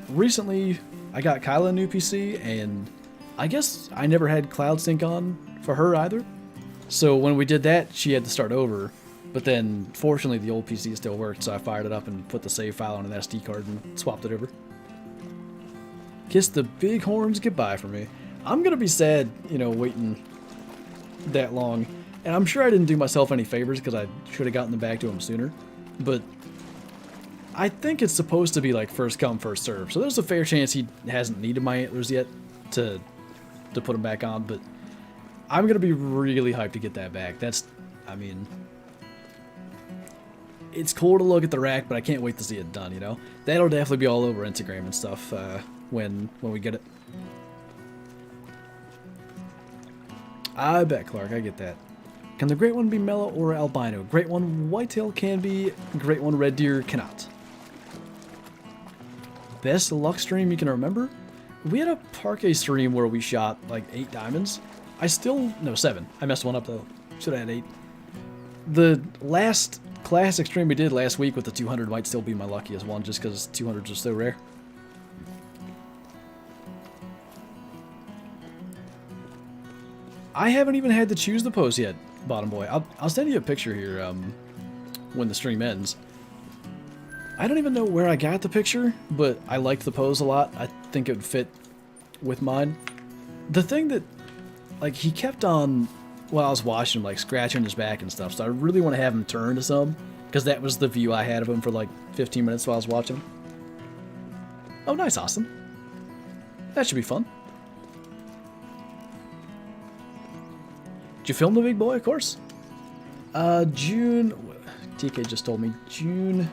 recently I got Kyla a new PC, and I guess I never had cloud sync on for her either. So when we did that, she had to start over. But then, fortunately, the old PC still worked, so I fired it up and put the save file on an SD card and swapped it over. Kiss the bighorns goodbye for me. I'm gonna be sad, you know, waiting that long. And I'm sure I didn't do myself any favors because I should have gotten them back to him sooner. But I think it's supposed to be like first come, first serve. So there's a fair chance he hasn't needed my antlers yet to put them back on. But I'm gonna be really hyped to get that back. That's, I mean, it's cool to look at the rack, but I can't wait to see it done, you know? That'll definitely be all over Instagram and stuff when we get it. I bet, Clark, I get that. Can the great one be mellow or albino? Great one whitetail can be, great one red deer cannot. Best luck stream you can remember? We had a parquet stream where we shot like 8 diamonds. No, 7. I messed one up though. Should have had 8. The last classic stream we did last week with the 200 might still be my luckiest one just because 200s are so rare. I haven't even had to choose the pose yet, Bottom Boy. I'll send you a picture here when the stream ends. I don't even know where I got the picture, but I liked the pose a lot. I think it would fit with mine. The thing that, like, he kept on, while I was watching him, like, scratching his back and stuff, so I really want to have him turn to some, because that was the view I had of him for, like, 15 minutes while I was watching him. Oh, nice, Austin. That should be fun. Did you film the big boy? Of course. June. TK just told me. June.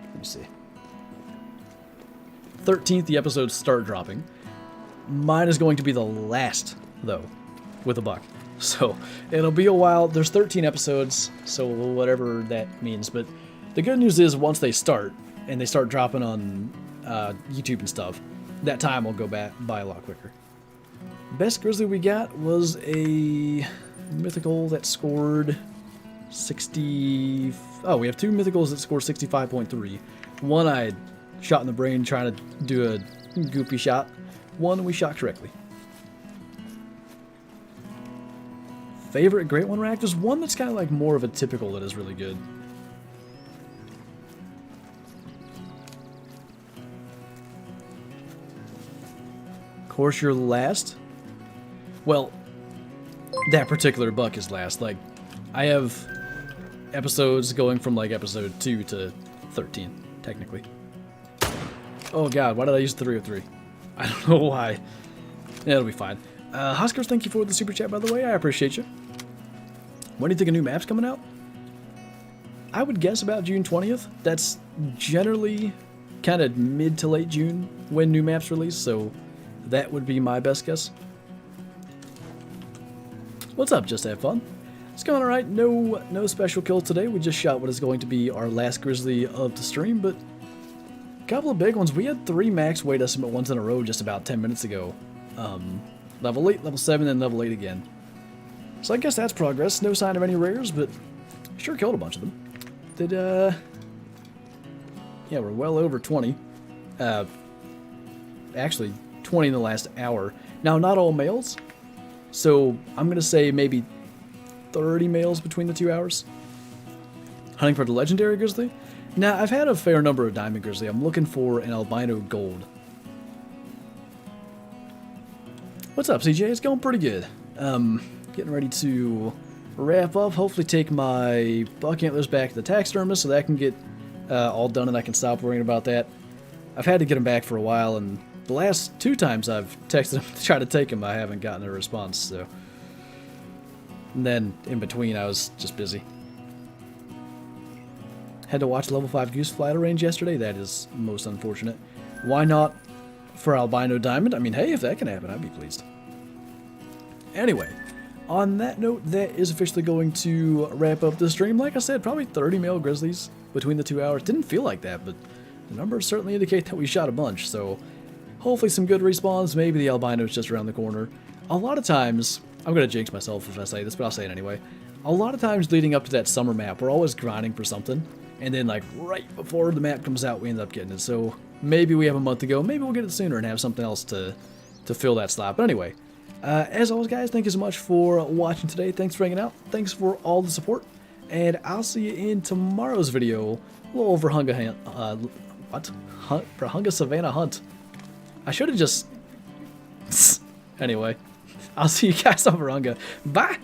Let me see. 13th, the episodes start dropping. Mine is going to be the last, though, with a buck. So it'll be a while. There's 13 episodes, so whatever that means. But the good news is once they start, and they start dropping on YouTube and stuff, that time will go by a lot quicker. Best grizzly we got was a mythical that scored 60... Oh, we have 2 mythicals that scored 65.3. One I shot in the brain trying to do a goopy shot. One we shot correctly. Favorite great one rack? There's one that's kind of like more of a typical that is really good. Of course, you're last. Well, that particular buck is last. Like, I have episodes going from like episode 2 to 13, technically. Oh god, why did I use 303? I don't know why. Yeah, it'll be fine. Huskers, thank you for the super chat, by the way. I appreciate you. When do you think a new map's coming out? I would guess about June 20th. That's generally kind of mid to late June when new maps release, so that would be my best guess. What's up, Just Have Fun? It's going alright. No special kills today. We just shot what is going to be our last Grizzly of the stream, but a couple of big ones. We had 3 max weight estimate ones in a row just about 10 minutes ago. Level 8, level 7, and level 8 again. So I guess that's progress. No sign of any rares, but sure killed a bunch of them. Did, yeah, we're well over 20. Actually, 20 in the last hour. Now, not all males, so I'm going to say maybe 30 males between the 2 hours. Hunting for the legendary Grizzly. Now, I've had a fair number of diamond Grizzly. I'm looking for an albino gold. What's up, CJ? It's going pretty good. Getting ready to wrap up. Hopefully take my buck antlers back to the taxidermist so that can get all done and I can stop worrying about that. I've had to get them back for a while, and the last 2 times I've texted them to try to take them, I haven't gotten a response, so. And then, in between, I was just busy. Had to watch level 5 goose fly to range yesterday. That is most unfortunate. Why not for albino diamond? I mean, hey, if that can happen, I'd be pleased. Anyway, on that note, that is officially going to wrap up the stream. Like I said, probably 30 male grizzlies between the 2 hours. Didn't feel like that, but the numbers certainly indicate that we shot a bunch, so hopefully some good respawns. Maybe the albino's just around the corner. A lot of times, I'm going to jinx myself if I say this, but I'll say it anyway. A lot of times leading up to that summer map, we're always grinding for something, and then like right before the map comes out, we end up getting it. So maybe we have a month to go. Maybe we'll get it sooner and have something else to fill that slot. But anyway, as always, guys, thank you so much for watching today. Thanks for hanging out. Thanks for all the support, and I'll see you in tomorrow's video. A little over Hunger for Hunger Savannah Hunt. I should have just. Anyway, I'll see you guys over Hunger. Bye.